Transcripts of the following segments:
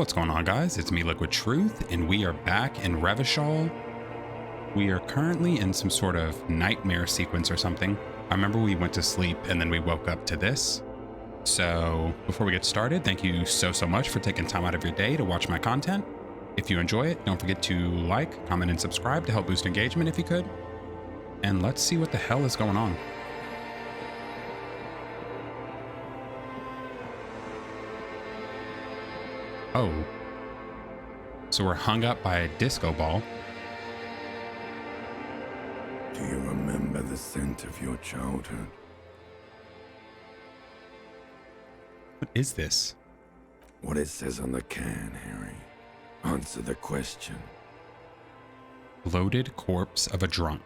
What's going on, guys? It's me, LiquidTruth, and we are back in Revachol. We are currently in some sort of nightmare sequence or something. I remember we went to sleep and then we woke up to this. So before we get started, thank you so much for taking time out of your day to watch my content. If you enjoy it, don't forget to like, comment, and subscribe to help boost engagement if you could. And let's see what the hell is going on. Oh. So we're hung up by a disco ball. Do you remember the scent of your childhood? What is this? What it says on the can, Harry. Answer the question. Bloated corpse of a drunk.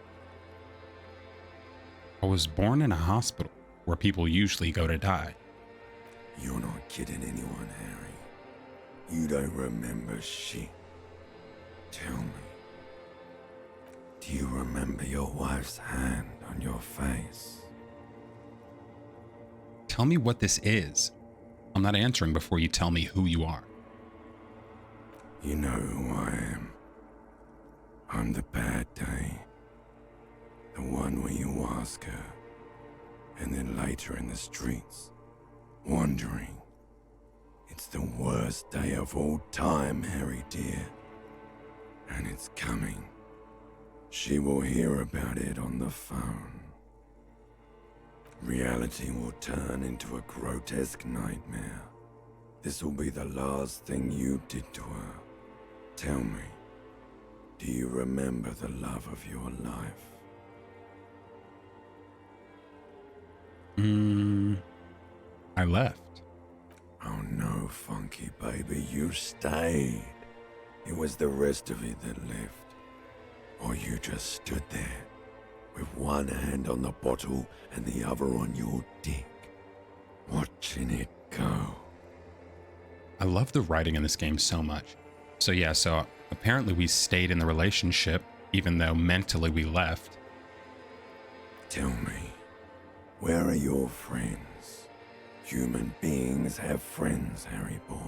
I was born in a hospital where people usually go to die. You're not kidding anyone, Harry. You don't remember shit. Tell me. Do you remember your wife's hand on your face? Tell me what this is. I'm not answering before you tell me who you are. You know who I am. I'm the bad day. The one where you ask her, and then later in the streets, wandering. It's the worst day of all time, Harry dear. And it's coming. She will hear about it on the phone. Reality will turn into a grotesque nightmare. This will be the last thing you did to her. Tell me, do you remember the love of your life? I left. Oh no, Funky baby, you stayed. It was the rest of it that left. Or you just stood there, with one hand on the bottle and the other on your dick, watching it go. I love the writing in this game so much. So yeah, so apparently we stayed in the relationship, even though mentally we left. Tell me, where are your friends? Human beings have friends, Harry boy.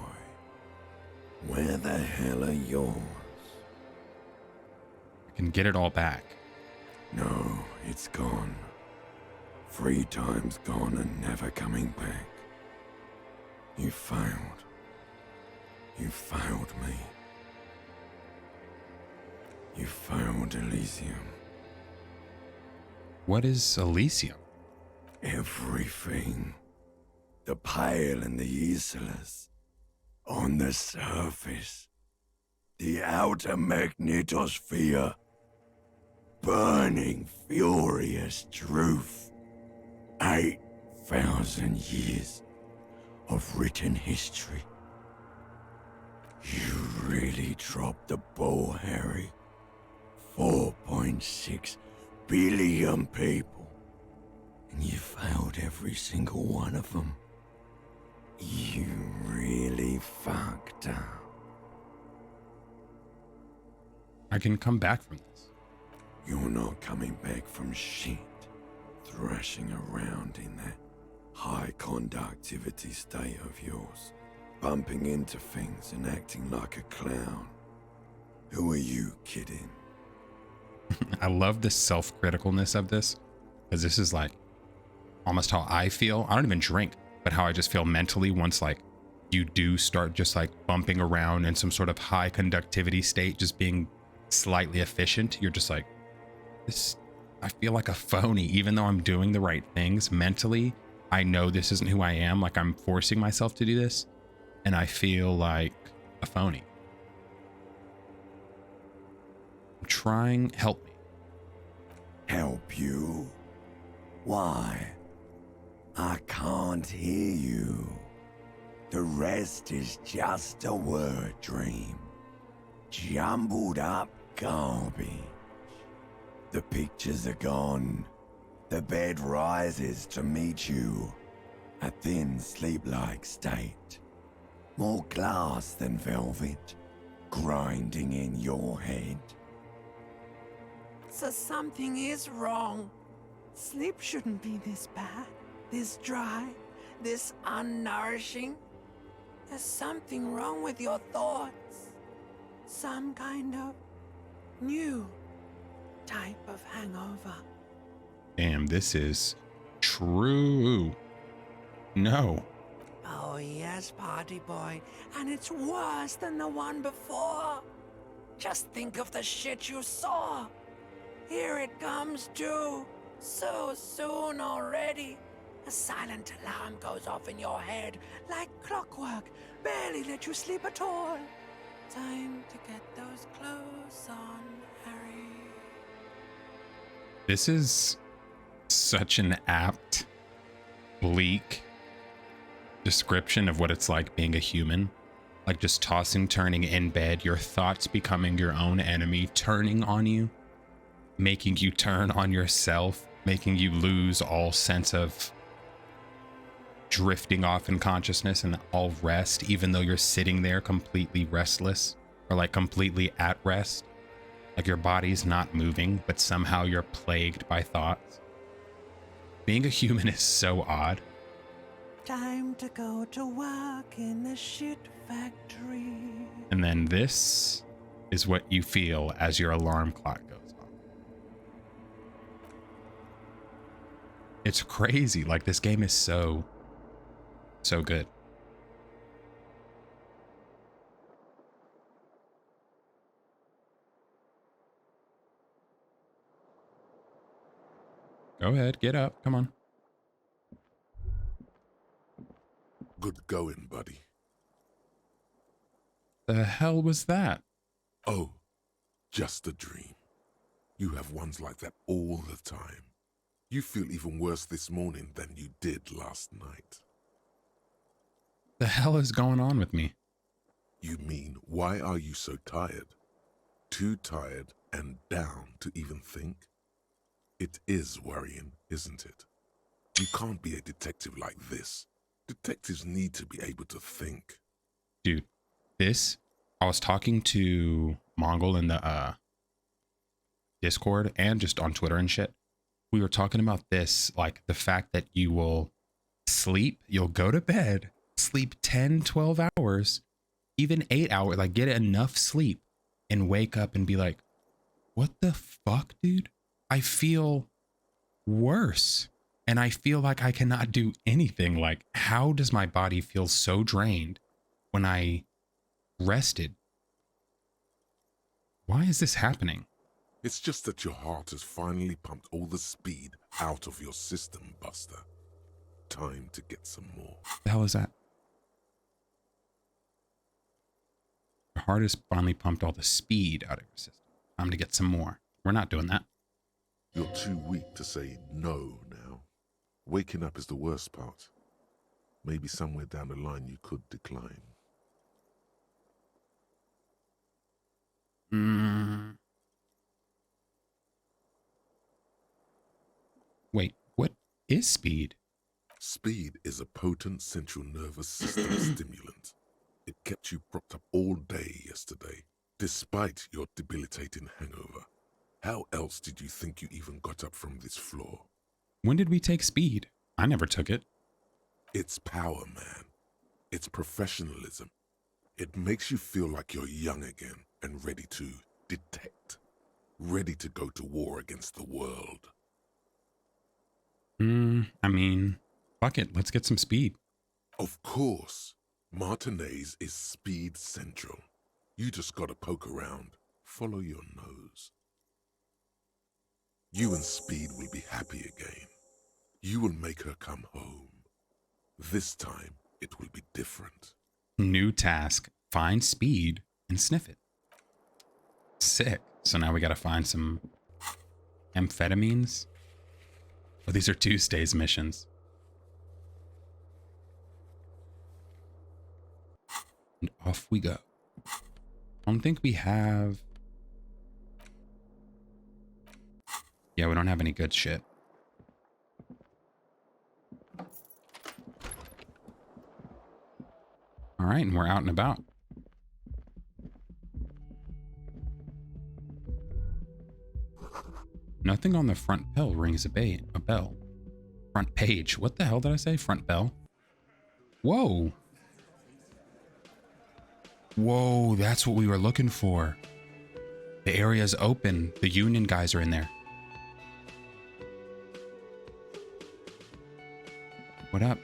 Where the hell are yours? I can get it all back. No, it's gone. 3 times gone and never coming back. You failed. You failed me. You failed Elysium. What is Elysium? Everything. The Pale and the Islas. On the surface. The outer magnetosphere. Burning, furious truth. 8,000 years of written history. You really dropped the ball, Harry. 4.6 billion people. And you failed every single one of them. You really fucked up. I can come back from this. You're not coming back from shit. Thrashing around in that high conductivity state of yours. Bumping into things and acting like a clown. Who are you kidding? I love the self-criticalness of this, because this is like almost how I feel. I don't even drink, but how I just feel mentally once like you do start just like bumping around in some sort of high conductivity state, just being slightly efficient. You're just like, this, I feel like a phony, even though I'm doing the right things mentally. I know this isn't who I am. Like I'm forcing myself to do this, and I feel like a phony. I'm trying, help me. Help you? Why? I can't hear you. The rest is just a word dream. Jumbled up garbage. The pictures are gone. The bed rises to meet you. A thin sleep-like state. More glass than velvet. Grinding in your head. So something is wrong. Sleep shouldn't be this bad, this dry, this unnourishing. There's something wrong with your thoughts. Some kind of new type of hangover. Damn, this is true. No. Oh yes, party boy, and it's worse than the one before. Just think of the shit you saw. Here it comes too. So soon already. A silent alarm goes off in your head like clockwork. Barely let you sleep at all. Time to get those clothes on, Harry. This is such an apt, bleak description of what it's like being a human. Like just tossing, turning in bed, your thoughts becoming your own enemy, turning on you, making you turn on yourself, making you lose all sense of drifting off in consciousness and all rest, even though you're sitting there completely restless or like completely at rest. Like your body's not moving, but somehow you're plagued by thoughts. Being a human is so odd. Time to go to work in the shit factory. And then this is what you feel as your alarm clock goes off. It's crazy. Like this game is so good. Go ahead, get up. Come on. Good going, buddy. The hell was that? Oh, just a dream. You have ones like that all the time. You feel even worse this morning than you did last night. The hell is going on with me? You mean, why are you so tired? Too tired and down to even think? It is worrying, isn't it? You can't be a detective like this. Detectives need to be able to think. Dude, I was talking to Mongol in the Discord and just on Twitter and shit. We were talking about this, like the fact that you will sleep, you'll go to bed, sleep 10, 12 hours, even 8 hours, like get enough sleep and wake up and be like, what the fuck, dude? I feel worse. And I feel like I cannot do anything. Like, how does my body feel so drained when I rested? Why is this happening? It's just that your heart has finally pumped all the speed out of your system, Buster. Time to get some more. The hell is that? Your heart has finally pumped all the speed out of your system. Time to get some more. We're not doing that. You're too weak to say no now. Waking up is the worst part. Maybe somewhere down the line you could decline. Wait, what is speed? Speed is a potent central nervous system stimulant. It kept you propped up all day yesterday, despite your debilitating hangover. How else did you think you even got up from this floor? When did we take speed? I never took it. It's power, man. It's professionalism. It makes you feel like you're young again and ready to detect. Ready to go to war against the world. I mean, fuck it. Let's get some speed. Of course. Martinez is speed central. You just gotta poke around. Follow your nose. You and Speed will be happy again. You will make her come home. This time, it will be different. New task. Find speed and sniff it. Sick. So now we gotta find some amphetamines. Oh, these are Tuesday's missions. And off we go. I don't think we have... Yeah, we don't have any good shit. All right, and we're out and about. Nothing on the front bell rings a bell. Front page. What the hell did I say? Front bell? Whoa. Whoa, that's what we were looking for. The area's open. The union guys are in there. What up?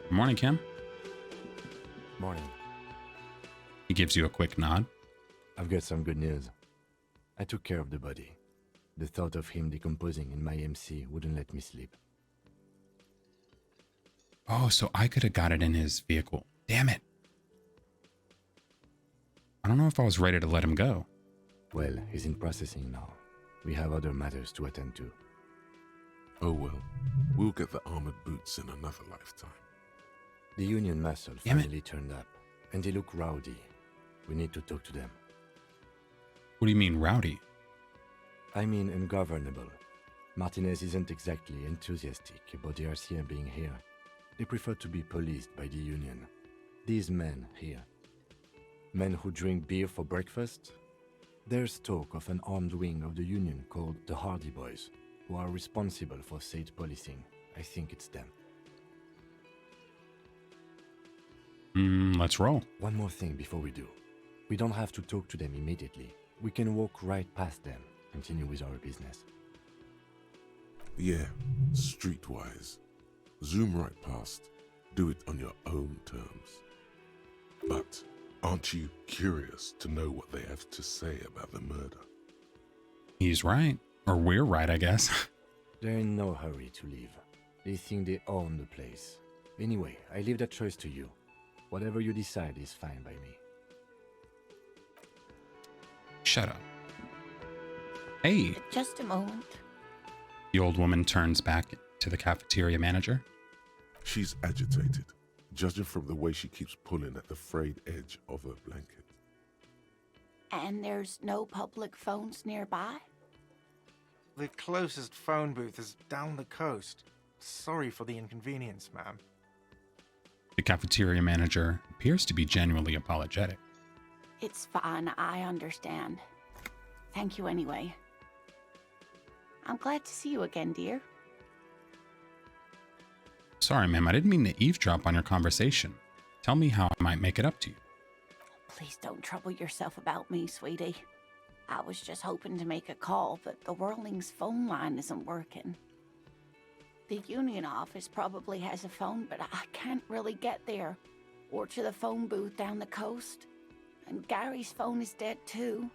Good morning, Kim. Morning. He gives you a quick nod. I've got some good news. I took care of the body. The thought of him decomposing in my MC wouldn't let me sleep. Oh, so I could have got it in his vehicle. Damn it. I don't know if I was ready to let him go. Well, he's in processing now. We have other matters to attend to. Oh well, we'll get the armored boots in another lifetime. The Union muscle Damn it. finally turned up, and they look rowdy. We need to talk to them. What do you mean, rowdy? I mean ungovernable. Martinez isn't exactly enthusiastic about the RCM being here. They prefer to be policed by the Union. These men here. Men who drink beer for breakfast? There's talk of an armed wing of the Union called the Hardie Boys, who are responsible for state policing. I think it's them. Let's roll. One more thing before we do. We don't have to talk to them immediately. We can walk right past them, continue with our business. Yeah, streetwise. Zoom right past. Do it on your own terms. But aren't you curious to know what they have to say about the murder? He's right. Or we're right, I guess. They're in no hurry to leave. They think they own the place. Anyway, I leave that choice to you. Whatever you decide is fine by me. Shut up. Hey. Just a moment. The old woman turns back to the cafeteria manager. She's agitated, judging from the way she keeps pulling at the frayed edge of her blanket. And there's no public phones nearby? The closest phone booth is down the coast. Sorry for the inconvenience, ma'am. The cafeteria manager appears to be genuinely apologetic. It's fine, I understand. Thank you anyway. I'm glad to see you again, dear. Sorry, ma'am, I didn't mean to eavesdrop on your conversation. Tell me how I might make it up to you. Please don't trouble yourself about me, sweetie. I was just hoping to make a call, but the Whirling's phone line isn't working. The union office probably has a phone, but I can't really get there. Or to the phone booth down the coast. And Gary's phone is dead too.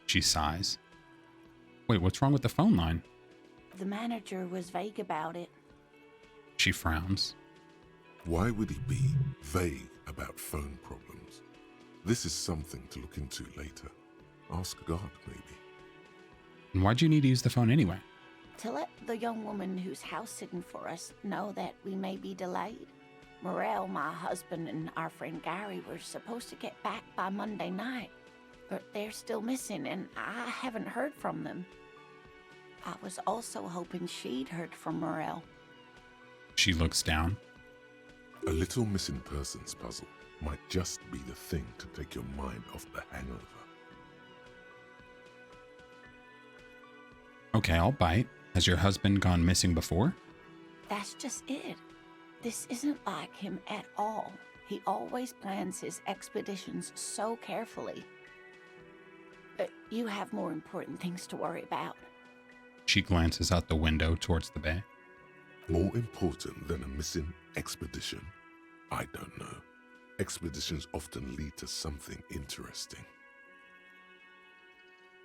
She sighs. Wait, what's wrong with the phone line? The manager was vague about it. She frowns. Why would he be vague about phone problems? This is something to look into later. Ask God, maybe. And why'd you need to use the phone anyway? To let the young woman who's house sitting for us know that we may be delayed. Morel, my husband, and our friend Gary were supposed to get back by Monday night, but they're still missing, and I haven't heard from them. I was also hoping she'd heard from Morel. She looks down. A little missing persons puzzle might just be the thing to take your mind off the hangover. Okay, I'll bite. Has your husband gone missing before? That's just it. This isn't like him at all. He always plans his expeditions so carefully. But you have more important things to worry about. She glances out the window towards the bay. More important than a missing expedition? I don't know. Expeditions often lead to something interesting.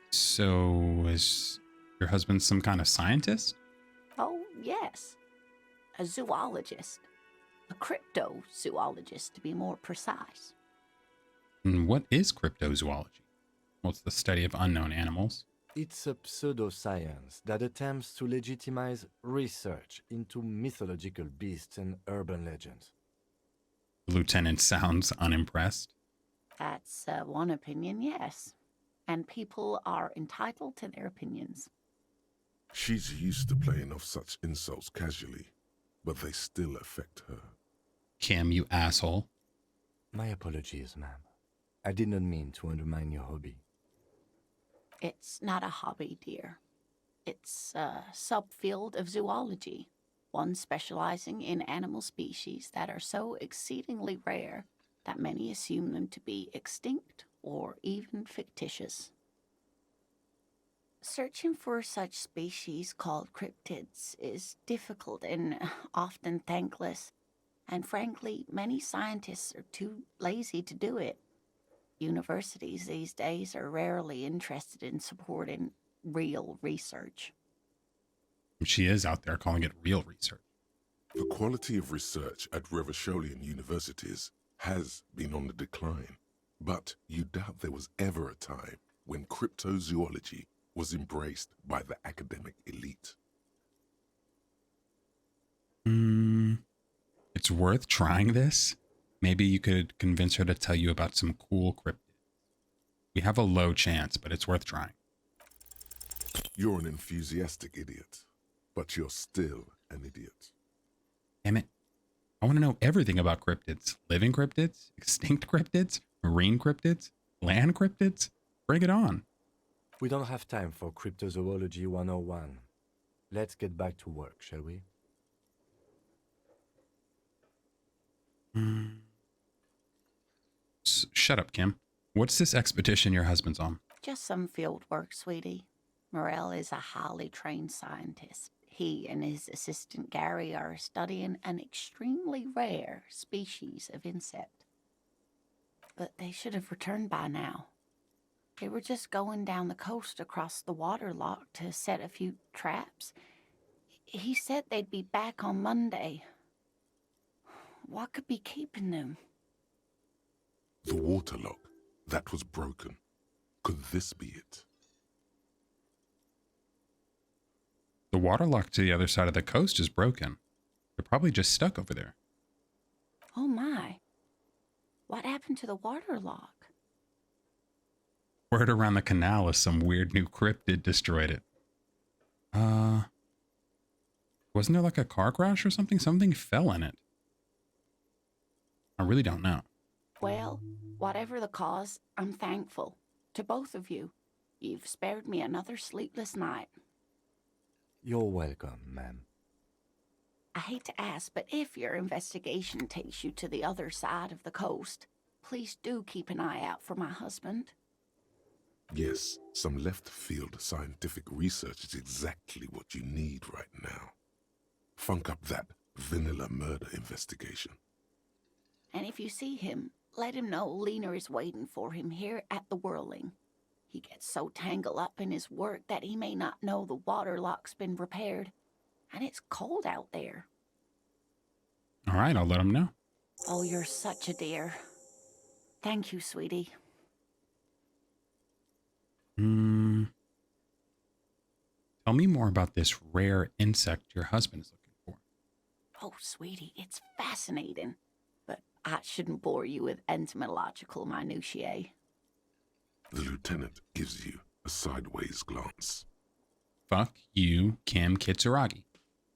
So, is your husband some kind of scientist? Oh, yes. A zoologist. A cryptozoologist, to be more precise. And what is cryptozoology? Well, it's the study of unknown animals. It's a pseudoscience that attempts to legitimize research into mythological beasts and urban legends. The lieutenant sounds unimpressed. That's one opinion, yes. And people are entitled to their opinions. She's used to playing off such insults casually, but they still affect her. Kim, you asshole. My apologies, ma'am. I did not mean to undermine your hobby. It's not a hobby, dear. It's a subfield of zoology, one specializing in animal species that are so exceedingly rare that many assume them to be extinct or even fictitious. Searching for such species called cryptids is difficult and often thankless, and frankly, many scientists are too lazy to do it. Universities these days are rarely interested in supporting real research. She is out there calling it real research. The quality of research at Revacholian universities has been on the decline, but you doubt there was ever a time when cryptozoology was embraced by the academic elite. It's worth trying this. Maybe you could convince her to tell you about some cool cryptids. We have a low chance, but it's worth trying. You're an enthusiastic idiot, but you're still an idiot. Damn it. I want to know everything about cryptids. Living cryptids, extinct cryptids, marine cryptids, land cryptids. Bring it on. We don't have time for Cryptozoology 101. Let's get back to work, shall we? Shut up, Kim. What's this expedition your husband's on? Just some field work, sweetie. Morel is a highly trained scientist. He and his assistant Gary are studying an extremely rare species of insect. But they should have returned by now. They were just going down the coast across the waterlock to set a few traps. He said they'd be back on Monday. What could be keeping them? The waterlock, that was broken. Could this be it? The waterlock to the other side of the coast is broken. They're probably just stuck over there. Oh my. What happened to the waterlock? Word around the canal is some weird new cryptid destroyed it. Wasn't there like a car crash or something? Something fell in it. I really don't know. Well, whatever the cause, I'm thankful. To both of you. You've spared me another sleepless night. You're welcome, ma'am. I hate to ask, but if your investigation takes you to the other side of the coast, please do keep an eye out for my husband. Yes, some left-field scientific research is exactly what you need right now. Funk up that vanilla murder investigation. And if you see him, let him know Lena is waiting for him here at the Whirling. He gets so tangled up in his work that he may not know the waterlock's been repaired, and it's cold out there. All right, I'll let him know. Oh, you're such a dear. Thank you, sweetie. Tell me more about this rare insect your husband is looking for. Oh, sweetie, it's fascinating. But I shouldn't bore you with entomological minutiae. The lieutenant gives you a sideways glance. Fuck you, Kim Kitsuragi.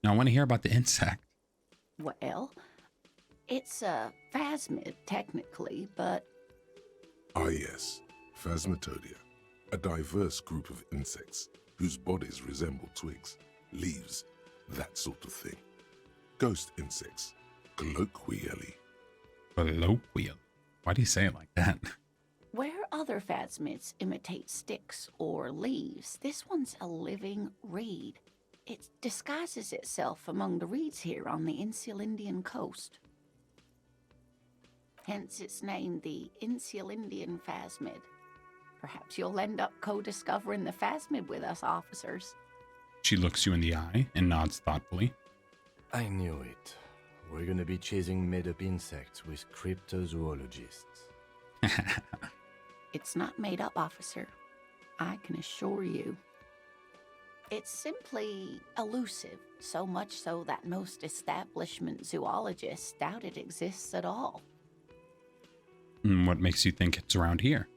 Now I want to hear about the insect. Well, it's a phasmid, technically, but... Ah yes, Phasmatodia, a diverse group of insects whose bodies resemble twigs, leaves, that sort of thing. Ghost insects, colloquially. Colloquial. Why do you say it like that? Where other phasmids imitate sticks or leaves, this one's a living reed. It disguises itself among the reeds here on the Insular Indian coast. Hence its name, the Insular Indian phasmid. Perhaps you'll end up co-discovering the phasmid with us officers. She looks you in the eye and nods thoughtfully. I knew it. We're gonna be chasing made-up insects with cryptozoologists. It's not made up, officer. I can assure you. It's simply elusive, so much so that most establishment zoologists doubt it exists at all. What makes you think it's around here?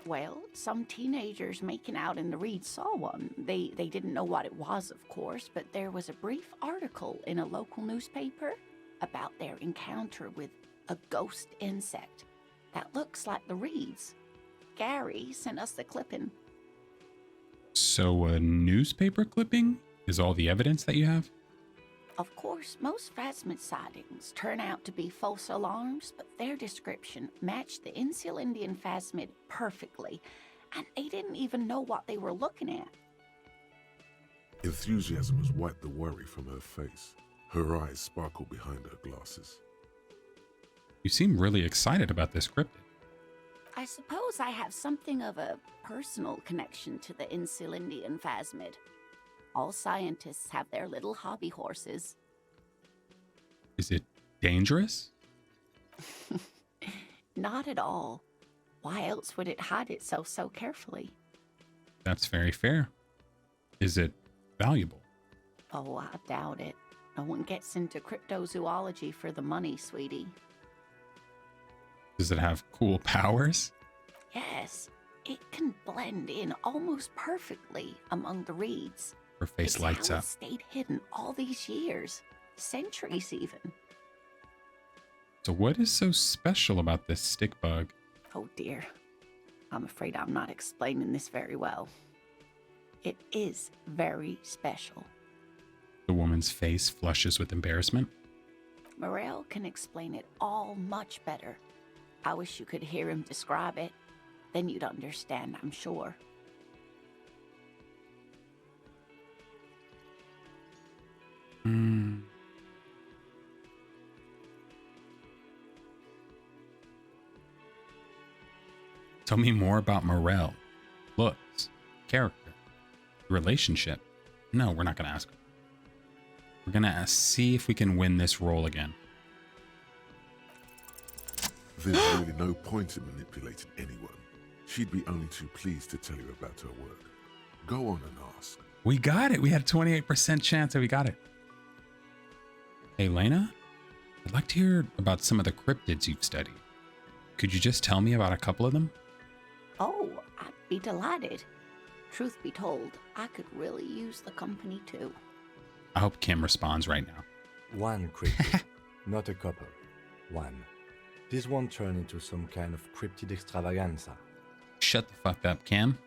Well, some teenagers making out in the reeds saw one. They didn't know what it was, of course, but there was a brief article in a local newspaper about their encounter with a ghost insect that looks like the reeds. Gary sent us the clipping. So a newspaper clipping is all the evidence that you have? Of course, most phasmid sightings turn out to be false alarms, but their description matched the Insul Indian phasmid perfectly, and they didn't even know what they were looking at. Enthusiasm has wiped the worry from her face. Her eyes sparkle behind her glasses. You seem really excited about this cryptid. I suppose I have something of a personal connection to the Insul Indian phasmid. All scientists have their little hobby horses. Is it dangerous? Not at all. Why else would it hide itself so carefully? That's very fair. Is it valuable? Oh, I doubt it. No one gets into cryptozoology for the money, sweetie. Does it have cool powers? Yes, it can blend in almost perfectly among the reeds. Her face It's lights how up. It stayed hidden all these years, centuries even. So what is so special about this stick bug? Oh dear, I'm afraid I'm not explaining this very well. It is very special. The woman's face flushes with embarrassment. Morel can explain it all much better. I wish you could hear him describe it. Then you'd understand, I'm sure. Tell me more about Morel. Looks, character, relationship. No, we're not going to ask her. We're going to see if we can win this roll again. There's really no point in manipulating anyone. She'd be only too pleased to tell you about her work. Go on and ask. We got it. We had a 28% chance that we got it. Hey, Lena, I'd like to hear about some of the cryptids you've studied. Could you just tell me about a couple of them? Oh, I'd be delighted. Truth be told, I could really use the company too. I hope Kim responds right now. One cryptid, not a couple. One. This won't turn into some kind of cryptid extravaganza. Shut the fuck up, Kim.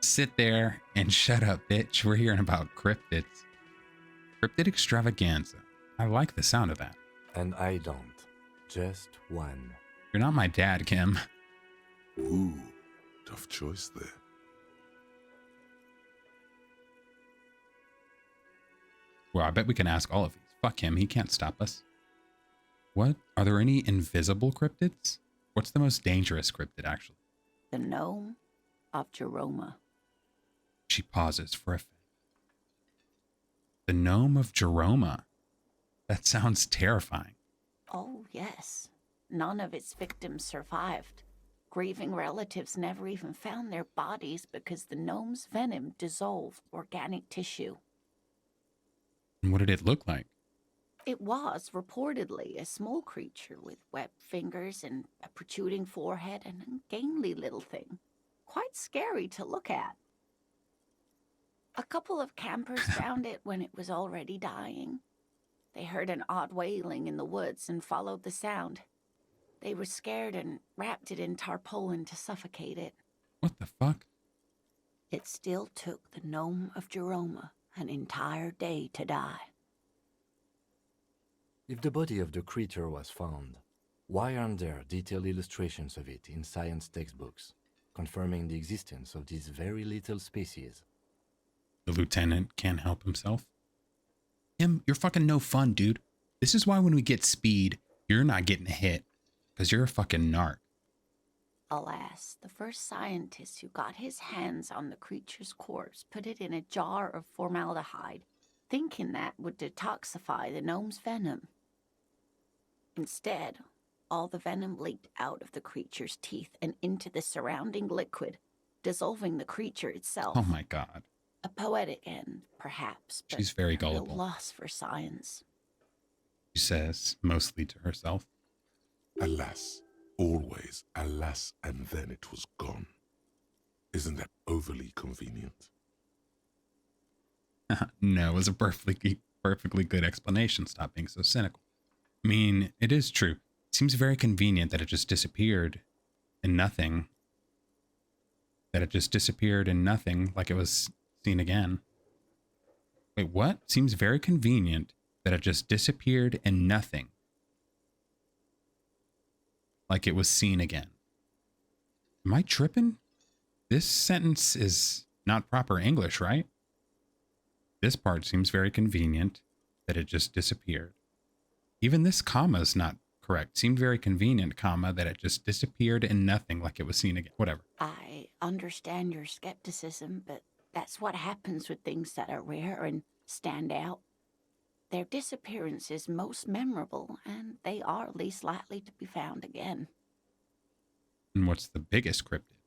Sit there and shut up, bitch. We're hearing about cryptids. Cryptid extravaganza. I like the sound of that. And I don't. Just one. You're not my dad, Kim. Ooh, tough choice there. Well, I bet we can ask all of these. Fuck him. He can't stop us. What? Are there any invisible cryptids? What's the most dangerous cryptid, actually? The gnome of Jeroma. She pauses for effect. The gnome of Jeroma. That sounds terrifying. Oh, yes. None of its victims survived. Grieving relatives never even found their bodies because the gnome's venom dissolved organic tissue. And what did it look like? It was reportedly a small creature with webbed fingers and a protruding forehead and a gangly little thing. Quite scary to look at. A couple of campers found it when it was already dying. They heard an odd wailing in the woods and followed the sound. They were scared and wrapped it in tarpaulin to suffocate it. What the fuck? It still took the gnome of Jeroma an entire day to die. If the body of the creature was found, why aren't there detailed illustrations of it in science textbooks, confirming the existence of these very little species? The lieutenant can't help himself. Kim, you're fucking no fun, dude. This is why when we get speed, you're not getting hit. Because you're a fucking narc. Alas, the first scientist who got his hands on the creature's corpse put it in a jar of formaldehyde, thinking that would detoxify the gnome's venom. Instead, all the venom leaked out of the creature's teeth and into the surrounding liquid, dissolving the creature itself. Oh my god. A poetic end, perhaps, but She's very a real gullible. loss for science. She says, mostly to herself. Alas, always alas, and then it was gone. Isn't that overly convenient? No, it was a perfectly good explanation. Stop being so cynical. I mean, it is true. It seems very convenient that it just disappeared in nothing. That it just disappeared in nothing, like it was seen again. Wait, what? Seems very convenient that it just disappeared in nothing, like it was seen again. Am I tripping? This sentence is not proper English, right? This part seems very convenient, that it just disappeared. Even this comma is not correct. Seemed very convenient, comma, that it just disappeared in nothing like it was seen again. Whatever. I understand your skepticism, but that's what happens with things that are rare and stand out. Their disappearance is most memorable, and they are least likely to be found again. And what's the biggest cryptid?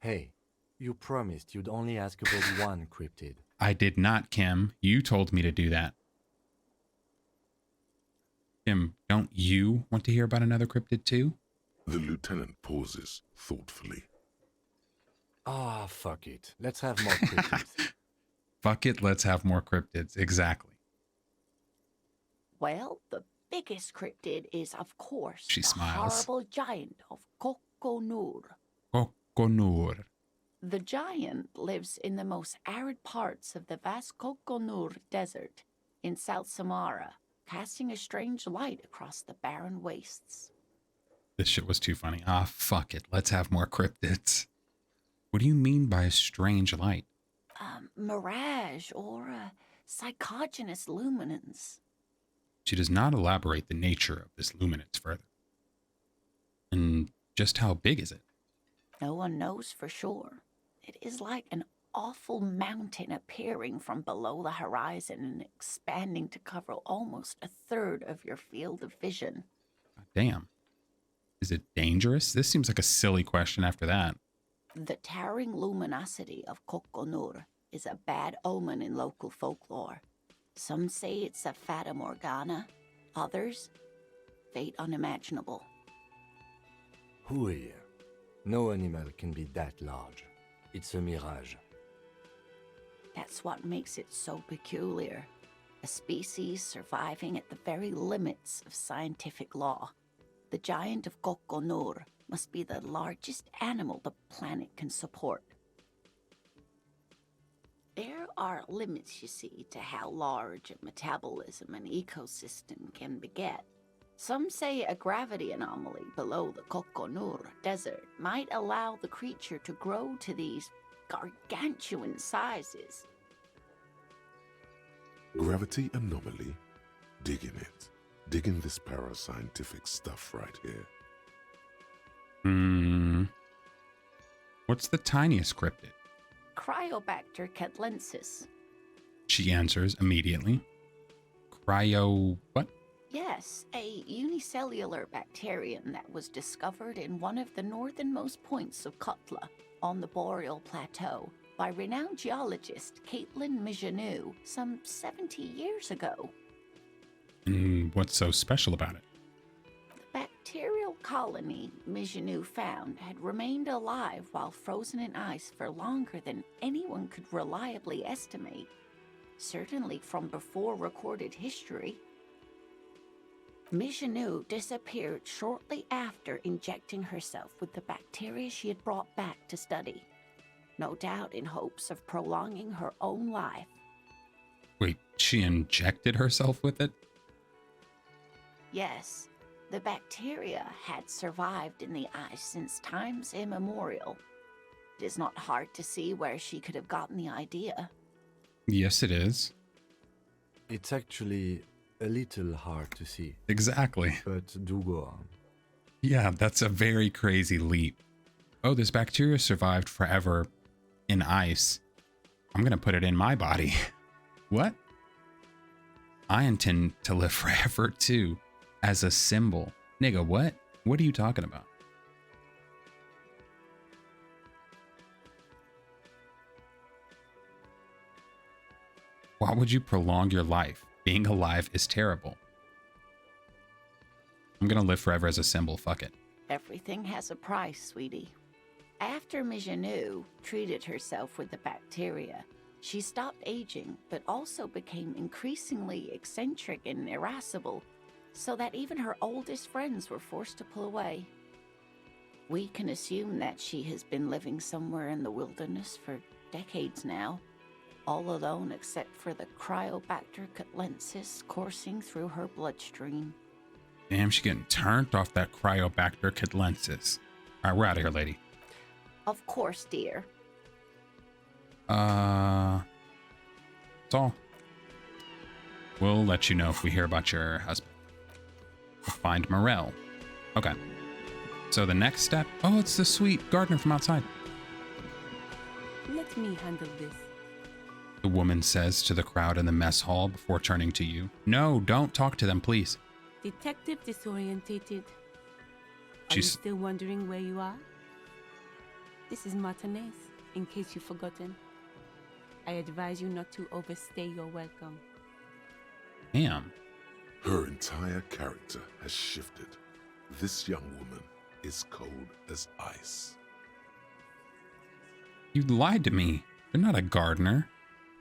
Hey, you promised you'd only ask about one cryptid. I did not, Kim. You told me to do that. Kim, don't you want to hear about another cryptid too? The lieutenant pauses thoughtfully. Ah, fuck it. Let's have more cryptids. Fuck it, let's have more cryptids. Exactly. Well, the biggest cryptid is, of course, She the smiles. horrible giant of Kokonur. Kokonur. The giant lives in the most arid parts of the vast Kokonur Desert in South Samara, casting a strange light across the barren wastes. This shit was too funny. Ah, fuck it. Let's have more cryptids. What do you mean by a strange light? Mirage or psychogenous luminance. She does not elaborate the nature of this luminance further. And just how big is it? No one knows for sure. It is like an awful mountain appearing from below the horizon and expanding to cover almost a third of your field of vision. God damn. Is it dangerous? This seems like a silly question after that. The towering luminosity of Kokonur is a bad omen in local folklore. Some say it's a fata morgana, others, fate unimaginable. Hooey. No animal can be that large. It's a mirage. That's what makes it so peculiar. A species surviving at the very limits of scientific law. The giant of Kokonur must be the largest animal the planet can support. There are limits, you see, to how large a metabolism an ecosystem can beget. Some say a gravity anomaly below the Kokonur Desert might allow the creature to grow to these gargantuan sizes. Gravity anomaly? Digging it. Digging this parascientific stuff right here. What's the tiniest cryptid? Cryobacter catlensis. She answers immediately. Cryo... what? Yes, a unicellular bacterium that was discovered in one of the northernmost points of Kutla on the Boreal Plateau by renowned geologist Caitlin Mijanou some 70 years ago. And what's so special about it? The bacterial colony Mijanou found had remained alive while frozen in ice for longer than anyone could reliably estimate, certainly from before recorded history. Mijanou disappeared shortly after injecting herself with the bacteria she had brought back to study, no doubt in hopes of prolonging her own life. Wait, she injected herself with it? Yes, the bacteria had survived in the ice since times immemorial. It is not hard to see where she could have gotten the idea. Yes, it is. It's actually a little hard to see. Exactly. But do go on. Yeah, that's a very crazy leap. Oh, this bacteria survived forever in ice. I'm gonna put it in my body. What? I intend to live forever too, as a symbol. Nigga, what? What are you talking about? Why would you prolong your life? Being alive is terrible. I'm gonna live forever as a symbol, fuck it. Everything has a price, sweetie. After Mijanou treated herself with the bacteria, she stopped aging, but also became increasingly eccentric and irascible, so that even her oldest friends were forced to pull away. We can assume that she has been living somewhere in the wilderness for decades now. all alone except for the Cryobacter catlensis coursing through her bloodstream. Damn, she getting turned off that Cryobacter catlensis. All right, we're out of here, lady. Of course, dear. That's all. We'll let you know if we hear about your husband. We'll find Morel. Okay. So the next step... Oh, it's the sweet gardener from outside. Let me handle this. The woman says to the crowd in the mess hall before turning to you. No, don't talk to them, please. Detective disorientated. Are you still wondering where you are? This is Martinez, in case you've forgotten. I advise you not to overstay your welcome. Damn. Her entire character has shifted. This young woman is cold as ice. You lied to me. You're not a gardener.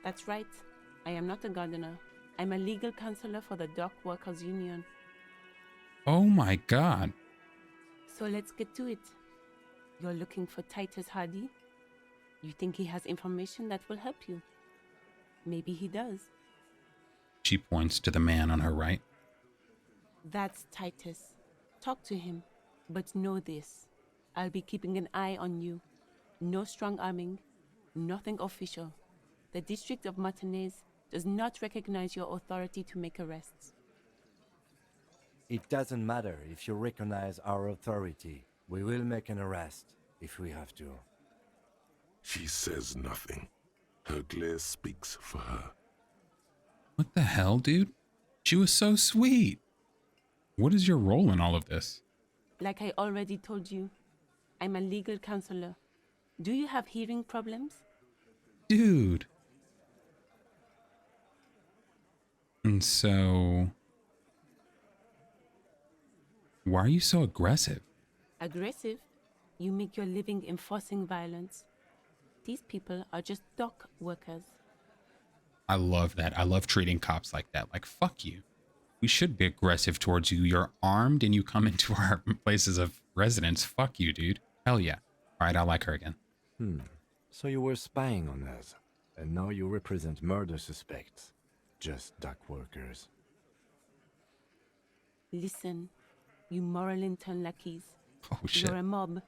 That's right. I am not a gardener. I'm a legal counselor for the Dock Workers Union. Oh my god. So let's get to it. You're looking for Titus Hardie? You think he has information that will help you? Maybe he does. She points to the man on her right. That's Titus. Talk to him. But know this. I'll be keeping an eye on you. No strong arming. Nothing official. The District of Martinez does not recognize your authority to make arrests. It doesn't matter if you recognize our authority. We will make an arrest if we have to. She says nothing. Her glare speaks for her. What the hell, dude? She was so sweet. What is your role in all of this? Like I already told you, I'm a legal counselor. Do you have hearing problems? Dude. And so... why are you so aggressive? Aggressive? You make your living enforcing violence. These people are just dock workers. I love that. I love treating cops like that. Like, fuck you. We should be aggressive towards you. You're armed and you come into our places of residence. Fuck you, dude. Hell yeah. All right, I like her again. So you were spying on us, and now you represent murder suspects. Just dock workers. Listen, you moral intern lackeys. Oh, shit. You're a mob,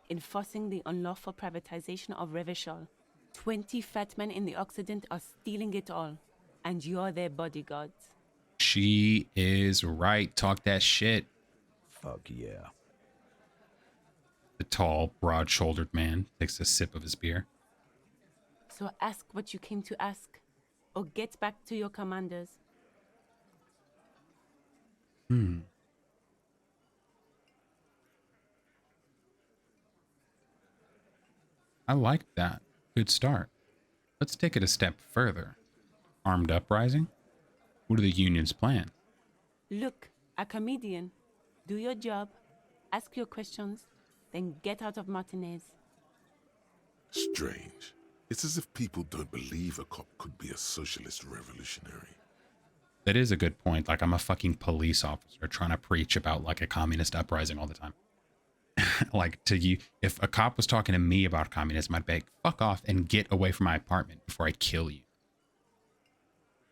enforcing the unlawful privatization of Revachol. 20 fat men in the Occident are stealing it all, and you're their bodyguards. She is right. Talk that shit. Fuck yeah. The tall, broad-shouldered man takes a sip of his beer. So ask what you came to ask, or get back to your commanders. I like that. Good start. Let's take it a step further. Armed uprising? What are the union's plans? Look, a comedian. Do your job, ask your questions, then get out of Martinez. Strange. It's as if people don't believe a cop could be a socialist revolutionary. That is a good point. Like, I'm a fucking police officer trying to preach about, like, a communist uprising all the time. Like, to you, if a cop was talking to me about communism, I'd be like, fuck off and get away from my apartment before I kill you.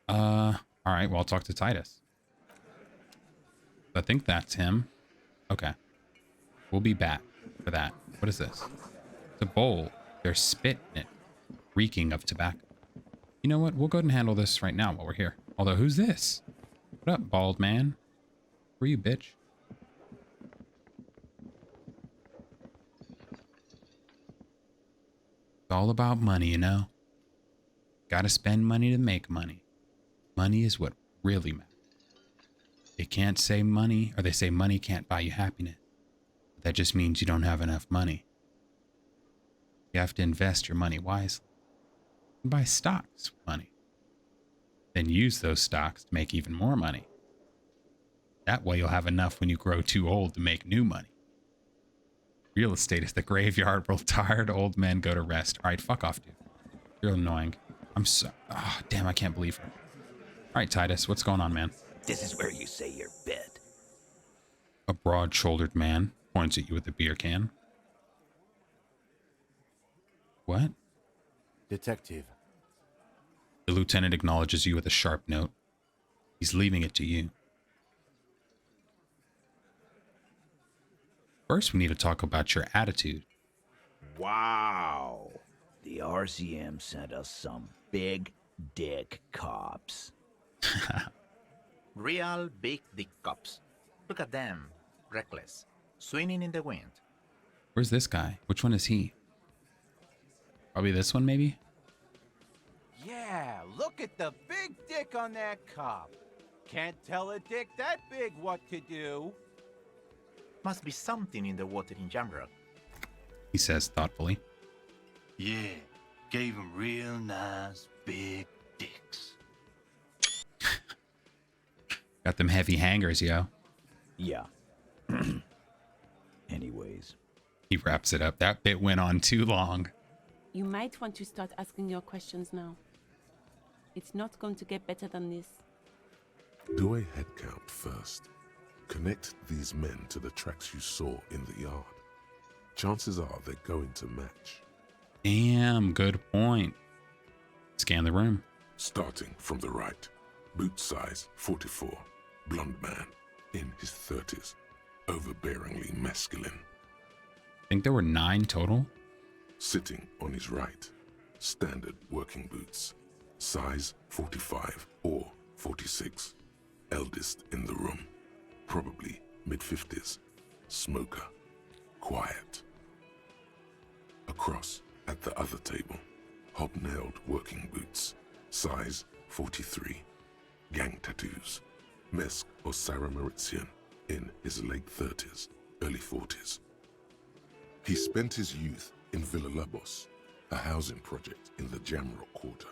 All right, well, I'll talk to Titus. I think that's him. Okay. We'll be back for that. What is this? It's a bowl. There's spit in it, reeking of tobacco. You know what? We'll go ahead and handle this right now while we're here. Although, who's this? What up, bald man? Who are you, bitch? It's all about money, you know? Gotta spend money to make money. Money is what really matters. They can't say money, or they say money can't buy you happiness. But that just means you don't have enough money. You have to invest your money wisely. And buy stocks with money. Then use those stocks to make even more money. That way you'll have enough when you grow too old to make new money. Real estate is the graveyard where tired old men go to rest. All right, fuck off, dude. You're annoying. I'm so... Oh, damn, I can't believe her. All right, Titus, what's going on, man? This is where you say your bed. A broad-shouldered man points at you with a beer can. What? Detective, The lieutenant acknowledges you with a sharp note. He's leaving it to you. First, we need to talk about your attitude. Wow. The RCM sent us some big dick cops. Real big dick cops. Look at them. Reckless. Swinging in the wind. Where's this guy? Which one is he? Probably this one, maybe? Yeah, look at the big dick on that cop. Can't tell a dick that big what to do. Must be something in the water in Jamrock. He says thoughtfully. Yeah, gave him real nice big dicks. Got them heavy hangers, yo. Yeah. Anyways. He wraps it up. That bit went on too long. You might want to start asking your questions now. It's not going to get better than this. Do a head count first. Connect these men to the tracks you saw in the yard. Chances are they're going to match. Damn, good point. Scan the room. Starting from the right. Boot size 44. Blonde man. In his 30s. Overbearingly masculine. Think there were 9 total? Sitting on his right. Standard working boots. Size 45 or 46. Eldest in the room. Probably mid-50s. Smoker. Quiet. Across at the other table. Hobnailed working boots. Size 43. Gang tattoos. Mesk or Sarah Mauritian. In his late 30s, early 40s. He spent his youth in Villa Labos, a housing project in the Jamrock quarter.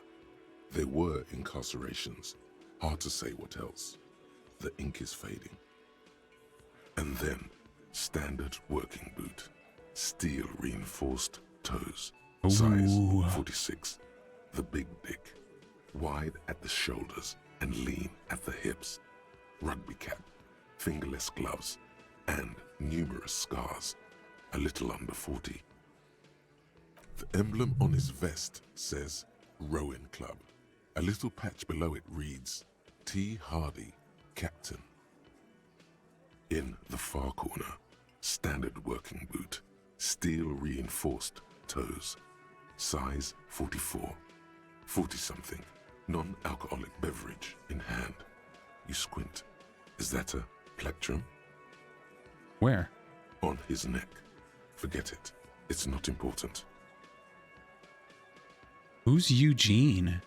There were incarcerations. Hard to say what else. The ink is fading. And then, standard working boot. Steel reinforced toes. Size 46. The big dick. Wide at the shoulders and lean at the hips. Rugby cap. Fingerless gloves. And numerous scars. A little under 40. The emblem on his vest says Rowing Club. A little patch below it reads T. Hardie, Captain. In the far corner, standard working boot, steel reinforced toes, size 44, 40-something, non-alcoholic beverage in hand. You squint. Is that a plectrum? Where? On his neck. Forget it. It's not important. Who's Eugene?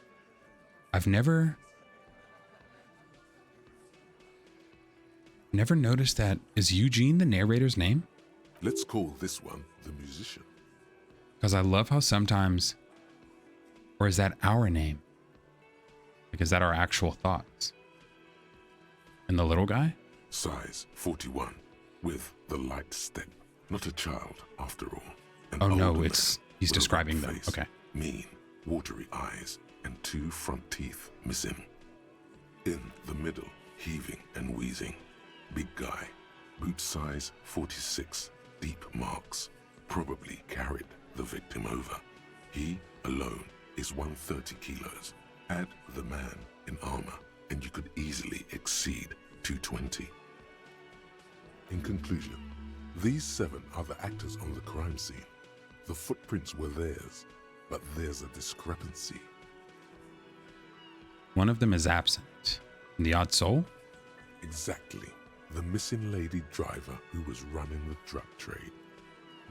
I've never noticed that. Is Eugene the narrator's name? Let's call this one the musician. Because I love how sometimes, or is that our name? Like, is that our actual thoughts? And the little guy? Size 41, with the light step. Not a child, after all. An Oh no, older it's man he's with a describing red them. face, Okay. Mean, watery eyes, and 2 front teeth missing. In the middle, heaving and wheezing. Big guy, boot size 46, deep marks. Probably carried the victim over. He alone is 130 kilos. Add the man in armor, and you could easily exceed 220. In conclusion, these 7 are the actors on the crime scene. The footprints were theirs, but there's a discrepancy. One of them is absent. The odd soul? Exactly. The missing lady driver who was running the drug trade.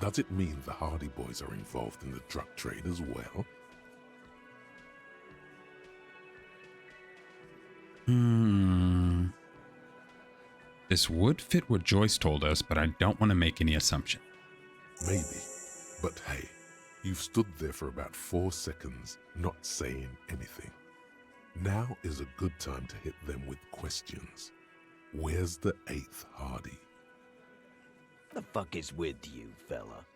Does it mean the Hardie boys are involved in the drug trade as well? This would fit what Joyce told us, but I don't want to make any assumption. Maybe. But hey, you've stood there for about 4 seconds, not saying anything. Now is a good time to hit them with questions. Where's the 8th Hardie? The fuck is with you, fella?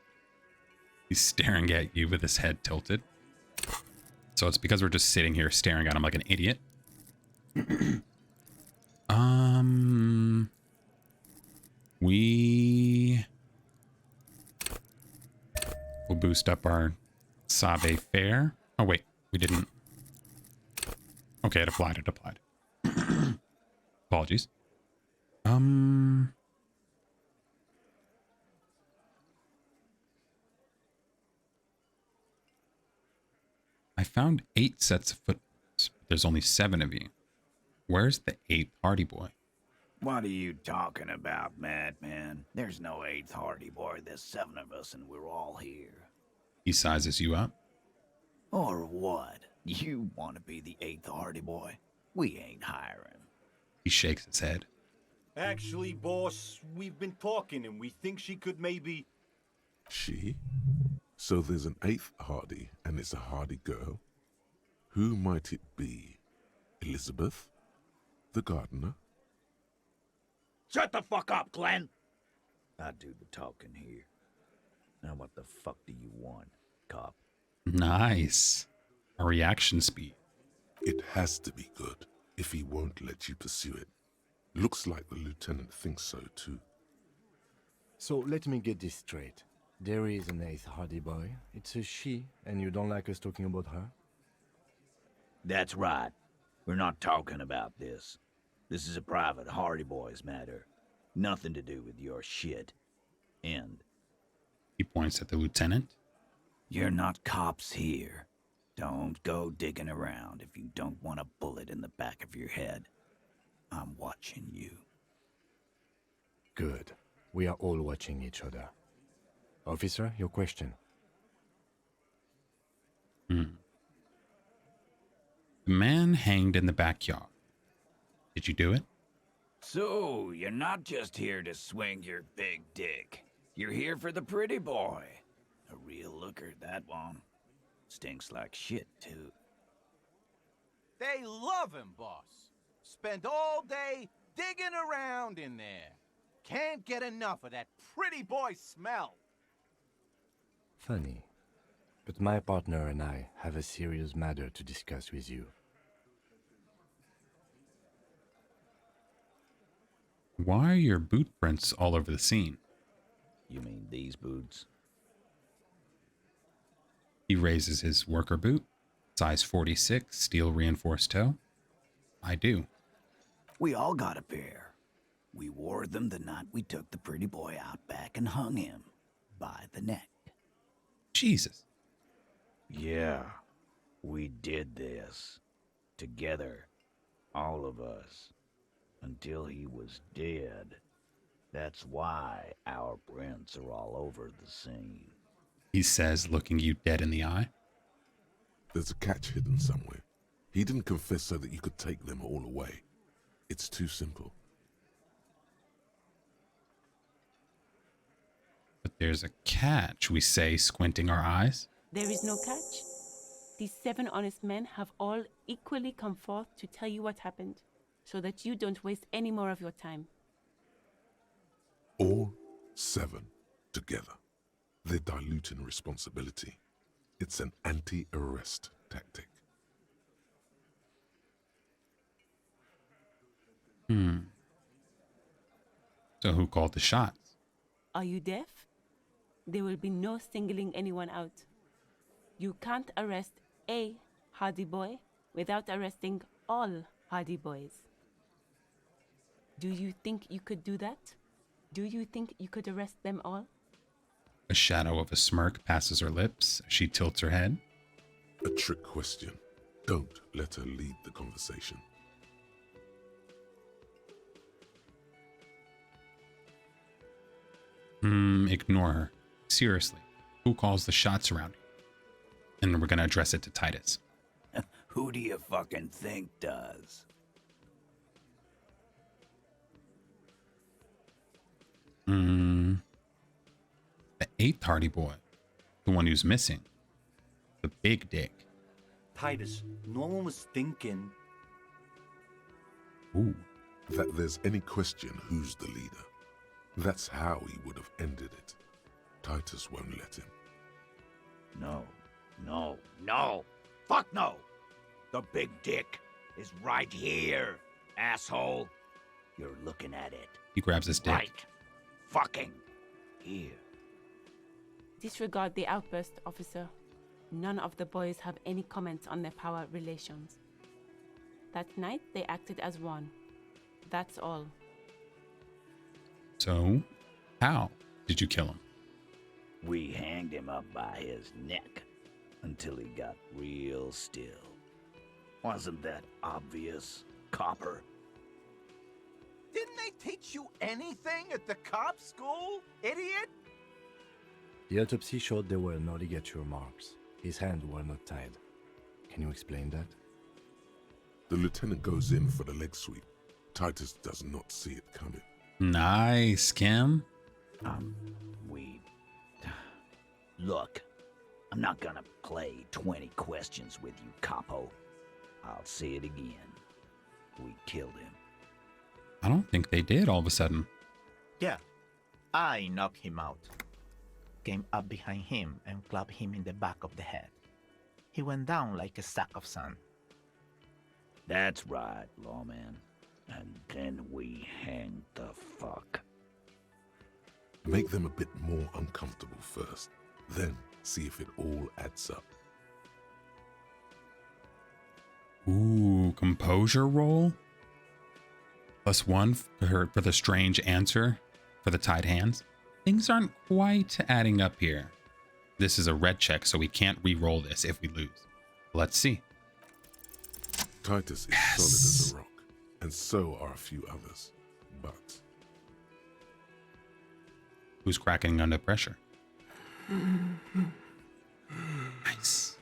He's staring at you with his head tilted. So it's because we're just sitting here staring at him like an idiot. We'll boost up our Sabe fare. Oh wait, we didn't. Okay, it applied. It applied. Apologies. I found 8 sets of footprints, but there's only 7 of you. Where's the 8th Hardie boy? What are you talking about, madman? There's no 8th Hardie boy. There's 7 of us, and we're all here. He sizes you up. Or what? You want to be the 8th Hardie boy? We ain't hiring. He shakes his head. Actually, boss, we've been talking and we think she could maybe... She? So there's an 8th Hardie, and it's a Hardie girl? Who might it be? Elizabeth? The gardener? Shut the fuck up, Glenn! I do the talking here. Now what the fuck do you want, cop? Nice. A reaction speed. It has to be good, if he won't let you pursue it. Looks like the lieutenant thinks so, too. So let me get this straight. There is an 8th Hardie boy. It's a she, and you don't like us talking about her? That's right. We're not talking about this. This is a private Hardie boys matter. Nothing to do with your shit. End. He points at the lieutenant. You're not cops here. Don't go digging around if you don't want a bullet in the back of your head. I'm watching you. Good. We are all watching each other. Officer, your question. The man hanged in the backyard. Did you do it? So, you're not just here to swing your big dick. You're here for the pretty boy. A real looker, that one. Stinks like shit, too. They love him, boss. Spend all day digging around in there. Can't get enough of that pretty boy smell. Funny. But my partner and I have a serious matter to discuss with you. Why are your boot prints all over the scene? You mean these boots? He raises his worker boot, size 46, steel reinforced toe. I do. We all got a pair. We wore them the night we took the pretty boy out back and hung him by the neck. Jesus. Yeah, we did this. Together. All of us. Until he was dead. That's why our prints are all over the scene. He says, looking you dead in the eye. There's a catch hidden somewhere. He didn't confess so that you could take them all away. It's too simple. But there's a catch, we say, squinting our eyes. There is no catch. These 7 honest men have all equally come forth to tell you what happened, so that you don't waste any more of your time. All 7 together. They're diluting responsibility. It's an anti-arrest tactic. So who called the shots? Are you deaf? There will be no singling anyone out. You can't arrest a Hardie boy without arresting all Hardie boys. Do you think you could do that? Do you think you could arrest them all? A shadow of a smirk passes her lips. She tilts her head. A trick question. Don't let her lead the conversation. Ignore her. Seriously, who calls the shots around you? And we're going to address it to Titus. Who do you fucking think does? The 8th Hardie boy. The one who's missing. The big dick. Titus, no one was thinking. Ooh. That there's any question who's the leader. That's how he would have ended it. Titus won't let him. No, no, no. Fuck no. The big dick is right here, asshole. You're looking at it. He grabs his dick. Right. Fucking here. Disregard the outburst, officer. None of the boys have any comments on their power relations. That night, they acted as one. That's all. So, how did you kill him? We hanged him up by his neck until he got real still. Wasn't that obvious, Copper? Didn't they teach you anything at the cop school, idiot? The autopsy showed there were no ligature marks. His hands were not tied. Can you explain that? The lieutenant goes in for the leg sweep. Titus does not see it coming. Nice, Kim. Look, I'm not gonna play 20 questions with you, Capo. I'll say it again. We killed him. I don't think they did all of a sudden. Yeah, I knocked him out. Came up behind him and clubbed him in the back of the head. He went down like a sack of sand. That's right, lawman. And then we hanged the fuck. Make them a bit more uncomfortable first. Then see if it all adds up. Ooh, composure roll? +1 for the strange answer for the tied hands. Things aren't quite adding up here. This is a red check, so we can't re-roll this if we lose. Let's see. Titus is solid as a rock, and so are a few others. But who's cracking under pressure? Nice.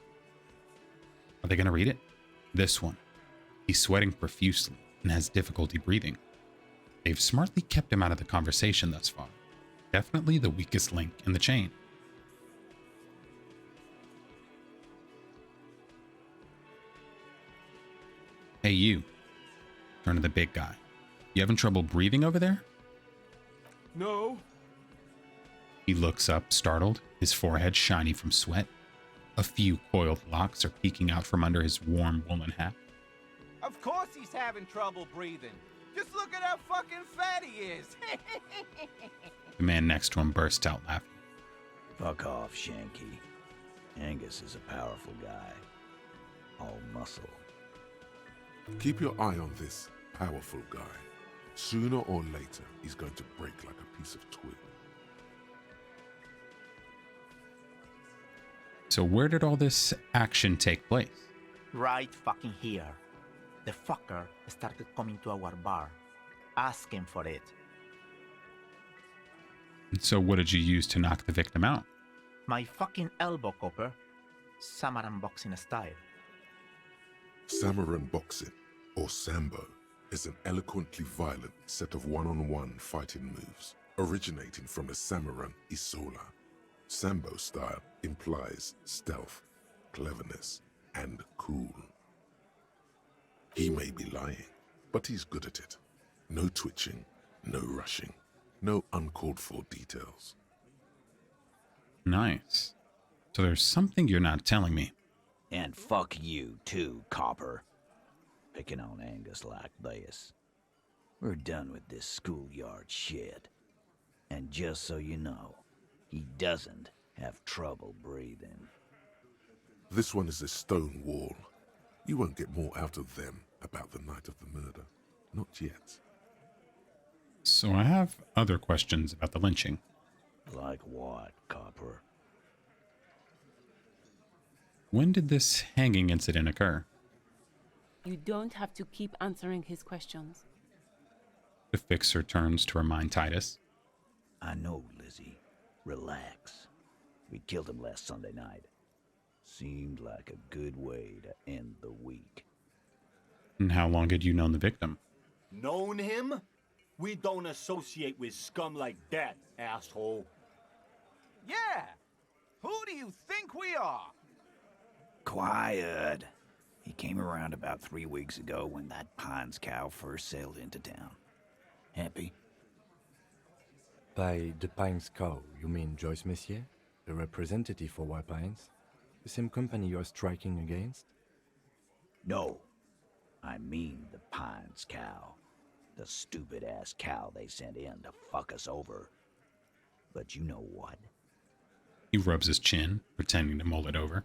Are they going to read it? This one. He's sweating profusely and has difficulty breathing. They've smartly kept him out of the conversation thus far. Definitely the weakest link in the chain. Hey, you. Turn to the big guy. You having trouble breathing over there? No. He looks up, startled, his forehead shiny from sweat. A few coiled locks are peeking out from under his warm woolen hat. Of course he's having trouble breathing. Just look at how fucking fat he is. The man next to him bursts out laughing. Fuck off, Shanky. Angus is a powerful guy. All muscle. keep your eye on this powerful guy. Sooner or later, he's going to break like a piece of twig. So where did all this action take place? Right fucking here. The fucker started coming to our bar, asking for it. And so what did you use to knock the victim out? My fucking elbow, Copper. Samaran boxing style. Samaran boxing, or Sambo, is an eloquently violent set of one-on-one fighting moves, originating from the Samaran Isola. Sambo style implies stealth, cleverness, and cool. He may be lying, but he's good at it. No twitching, no rushing, no uncalled-for details. Nice. So there's something you're not telling me. And fuck you too, Copper. Picking on Angus like this. We're done with this schoolyard shit. And just so you know, he doesn't have trouble breathing. This one is a stone wall. You won't get more out of them about the night of the murder. Not yet. So I have other questions about the lynching. Like what, Copper? When did this hanging incident occur? You don't have to keep answering his questions. The fixer turns to remind Titus. I know, Lizzie. Relax. We killed him last Sunday night. Seemed like a good way to end the week. And how long had you known the victim? Known him? We don't associate with scum like that, asshole. Yeah! Who do you think we are? Quiet. He came around about 3 weeks ago when that Pines cow first sailed into town. Happy? By the Pines cow, you mean Joyce Messier? The representative for White Pines? The same company you're striking against? No. I mean the Pines cow. The stupid-ass cow they sent in to fuck us over. But you know what? He rubs his chin, pretending to mull it over.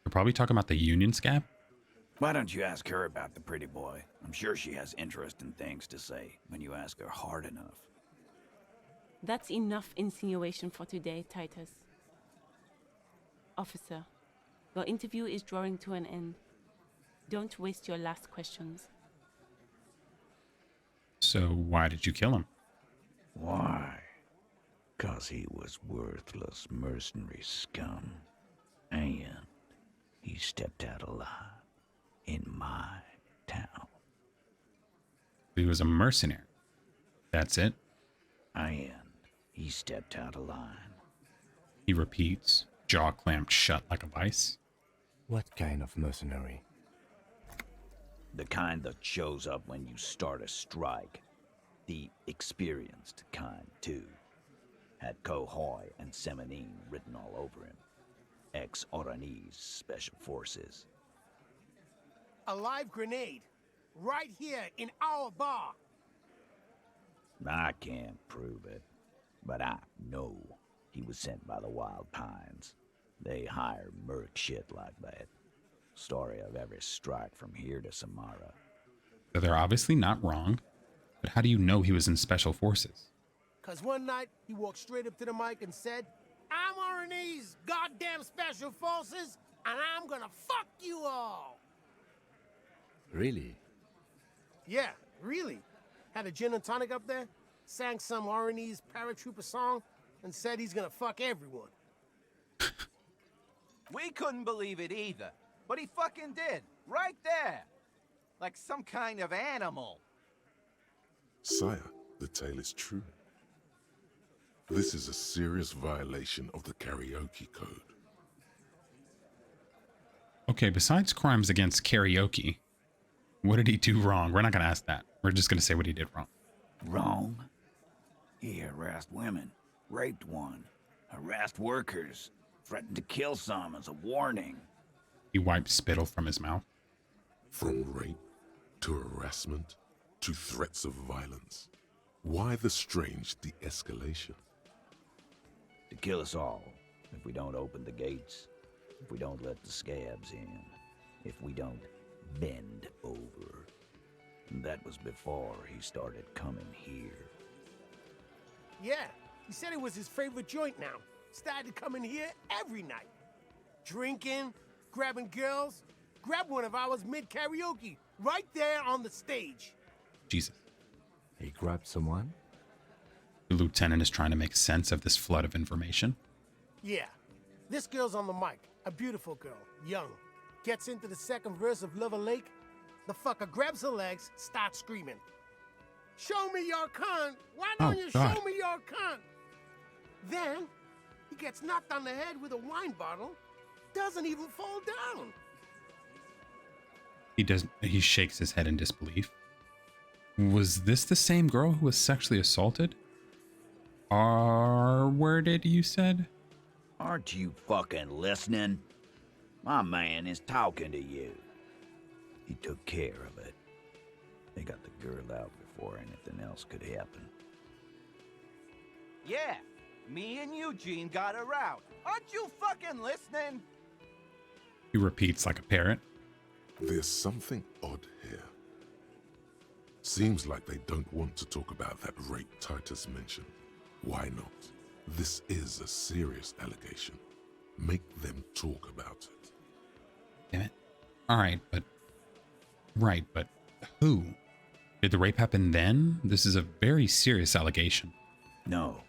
You're probably talking about the Union scab? Why don't you ask her about the pretty boy? I'm sure she has interesting things to say when you ask her hard enough. That's enough insinuation for today, Titus. Officer, your interview is drawing to an end. Don't waste your last questions. So why did you kill him? Why? 'Cause he was worthless mercenary scum. And he stepped out alive in my town. He was a mercenary. That's it? And he stepped out of line. He repeats, jaw clamped shut like a vice. What kind of mercenary? The kind that shows up when you start a strike. The experienced kind, too. Had Cohoy and Semenine written all over him. Ex-Oranese Special Forces. A live grenade. Right here in our bar. I can't prove it, but I know he was sent by the Wild Pines. They hire merc shit like that. Story of every strike from here to Samara. So they're obviously not wrong, but how do you know he was in Special Forces? 'Cause one night, he walked straight up to the mic and said, I'm Oranese goddamn Special Forces, and I'm gonna fuck you all. Really? Yeah, really. Had a gin and tonic up there, sang some Oranese paratrooper song, and said he's gonna fuck everyone. We couldn't believe it either, but he fucking did, right there. Like some kind of animal. Sire, the tale is true. This is a serious violation of the karaoke code. Okay, besides crimes against karaoke, what did he do wrong? We're not going to ask that. We're just going to say what he did wrong. Wrong? He harassed women, raped one, harassed workers, threatened to kill some as a warning. He wiped spittle from his mouth. From rape to harassment to threats of violence. Why the strange de-escalation? To kill us all, if we don't open the gates, if we don't let the scabs in, if we don't bend over. And that was before he started coming here. Yeah, he said it was his favorite joint now. Started coming here every night. Drinking, grabbing girls. Grabbed one of ours mid-karaoke, right there on the stage. Jesus. He grabbed someone? The lieutenant is trying to make sense of this flood of information. Yeah, this girl's on the mic. A beautiful girl, young. Gets into the second verse of Lover Lake. The fucker grabs her legs, starts screaming. Show me your cunt! Why don't you God. show me your cunt? Then, he gets knocked on the head with a wine bottle. Doesn't even fall down. He shakes his head in disbelief. Was this the same girl who was sexually assaulted? R-worded, you said? Aren't you fucking listening? My man is talking to you. He took care of it. They got the girl out before anything else could happen. Yeah, me and Eugene got her out. Aren't you fucking listening? He repeats like a parrot. There's something odd here. Seems like they don't want to talk about that rape Titus mentioned. Why not? This is a serious allegation. Make them talk about it. Damn it. Alright, but who? Did the rape happen then? This is a very serious allegation. No,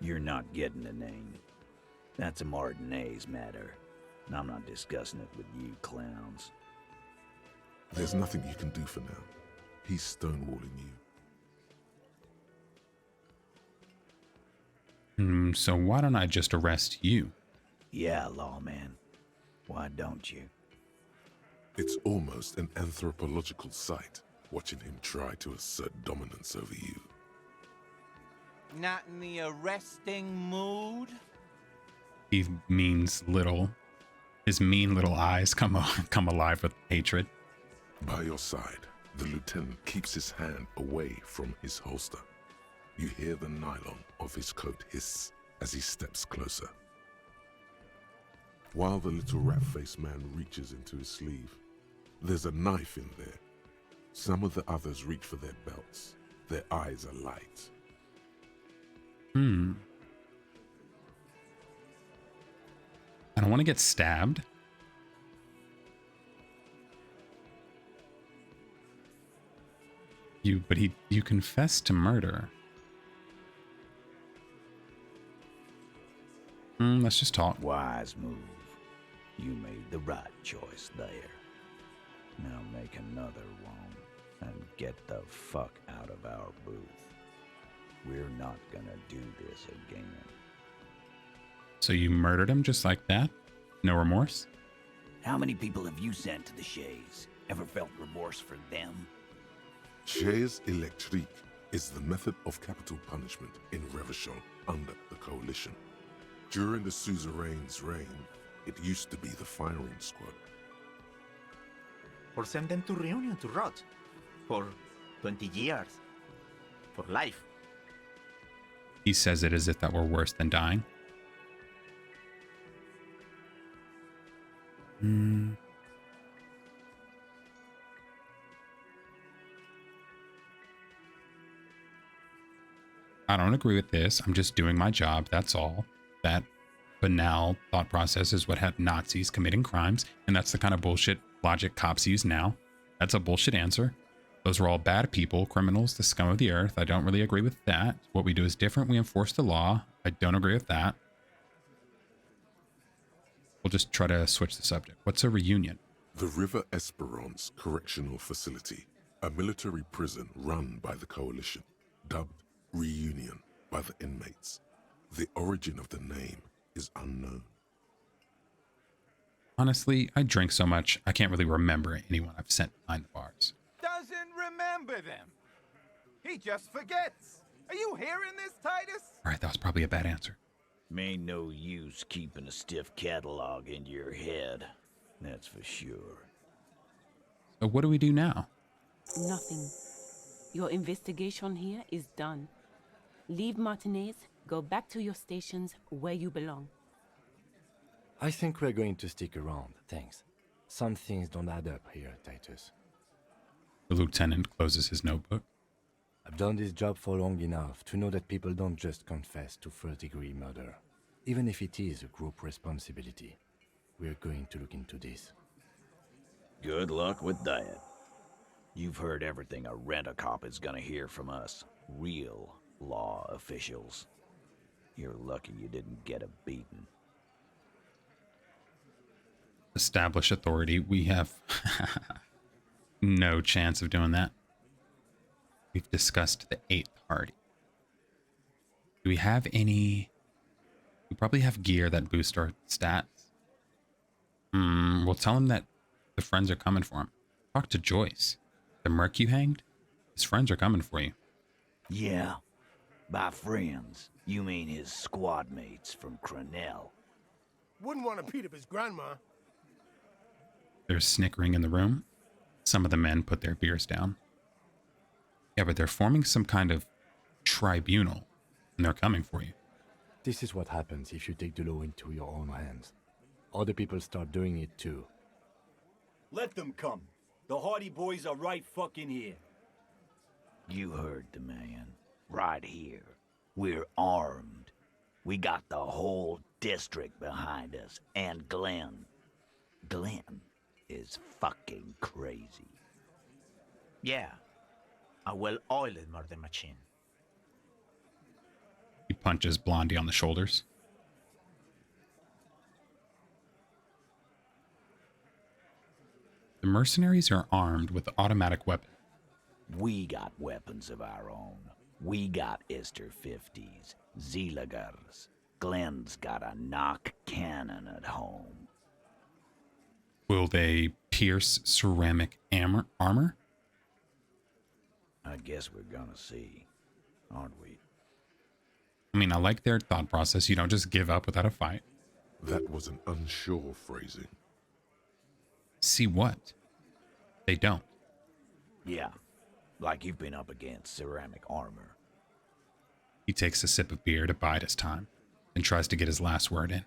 you're not getting the name. That's a Martinez matter, and I'm not discussing it with you clowns. There's nothing you can do for now. He's stonewalling you. So why don't I just arrest you? Yeah, lawman. Why don't you? It's almost an anthropological sight, watching him try to assert dominance over you. Not in the arresting mood? He means little. His mean little eyes come alive with hatred. By your side, the lieutenant keeps his hand away from his holster. You hear the nylon of his coat hiss as he steps closer. While the little rat-faced man reaches into his sleeve, There's a knife in there. Some of the others reach for their belts. Their eyes are light. I don't want to get stabbed. You confessed to murder. Let's just talk. Wise move. You made the right choice there. Now make another one and get the fuck out of our booth. We're not gonna do this again. So you murdered him just like that? No remorse? How many people have you sent to the Shays? Ever felt remorse for them? Chaise électrique is the method of capital punishment in Revachol under the Coalition. During the suzerain's reign, it used to be the firing squad. Or send them to Reunion to rot. For 20 years. For life. He says it as if that were worse than dying. I don't agree with this. I'm just doing my job. That's all. That banal thought process is what had Nazis committing crimes, and that's the kind of bullshit logic cops use now. That's a bullshit answer. Those were all bad people, criminals, the scum of the earth. I don't really agree with that. What we do is different. We enforce the law. I don't agree with that. We'll just try to switch the subject. What's a reunion? The River Esperance Correctional Facility, a military prison run by the Coalition, dubbed Reunion by the inmates. The origin of the name is unknown. Honestly, I drink so much, I can't really remember anyone I've sent behind the bars. Doesn't remember them. He just forgets. Are you hearing this, Titus? All right, that was probably a bad answer. Ain't no use keeping a stiff catalog in your head. That's for sure. So what do we do now? Nothing. Your investigation here is done. Leave Martinez, go back to your stations where you belong. I think we're going to stick around, thanks. Some things don't add up here, Titus. The lieutenant closes his notebook. I've done this job for long enough to know that people don't just confess to first-degree murder, even if it is a group responsibility. We're going to look into this. Good luck with that. You've heard everything a rent-a-cop is gonna hear from us. Real law officials. You're lucky you didn't get a beating. Establish authority. We have no chance of doing that. We've discussed the 8th Hardie. Do we have any... We probably have gear that boost our stats. We'll tell him that the friends are coming for him. Talk to Joyce. The merc you hanged? His friends are coming for you. Yeah. By friends, you mean his squad mates from Crenell. Wouldn't want to beat up his grandma. There's snickering in the room. Some of the men put their beers down. Yeah, but they're forming some kind of tribunal, and they're coming for you. This is what happens if you take the law into your own hands. Other people start doing it too. Let them come. The Hardie boys are right fucking here. You heard the man. Right here. We're armed. We got the whole district behind us. And Glenn. Glenn is fucking crazy. Yeah. A well-oiled murder machine. He punches Blondie on the shoulders. The mercenaries are armed with automatic weapons. We got weapons of our own. We got Ister 50s, Zeelagers. Glenn's got a knock cannon at home. Will they pierce ceramic armor? I guess we're gonna see, aren't we? I mean, I like their thought process. You don't just give up without a fight. That was an unsure phrasing. See what? They don't. Yeah, like you've been up against ceramic armor. He takes a sip of beer to bide his time and tries to get his last word in.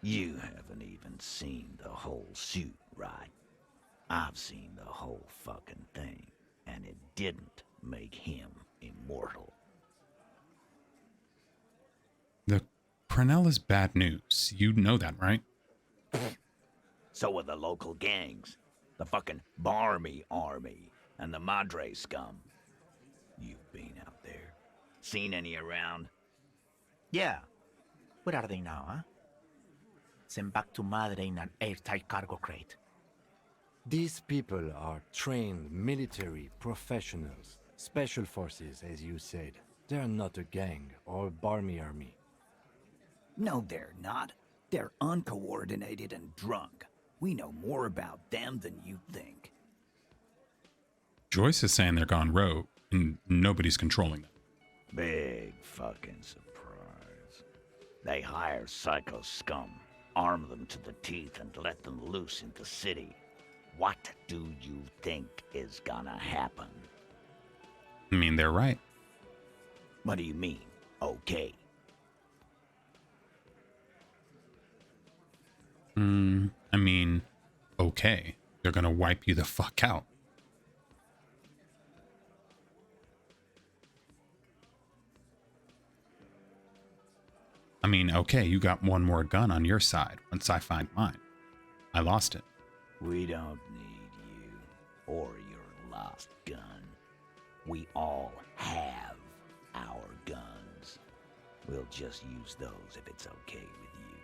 You haven't even seen the whole suit, right? I've seen the whole fucking thing, and it didn't make him immortal. The Prunell is bad news. You know that, right? So are the local gangs. The fucking Barmy Army and the Madre scum. You've been out there. Seen any around? Yeah. Where are they now, huh? Sent back to Madre in an airtight cargo crate. These people are trained military professionals. Special forces, as you said. They're not a gang or a Barmy army. No, they're not. They're uncoordinated and drunk. We know more about them than you think. Joyce is saying they're gone rogue and nobody's controlling them. Big fucking surprise. They hire psycho scum, arm them to the teeth, and let them loose in the city. What do you think is gonna happen? I mean, they're right. What do you mean, okay? I mean, okay. They're gonna wipe you the fuck out. I mean, okay, you got one more gun on your side once I find mine. I lost it. We don't need you or your lost gun. We all have our guns. We'll just use those if it's okay with you.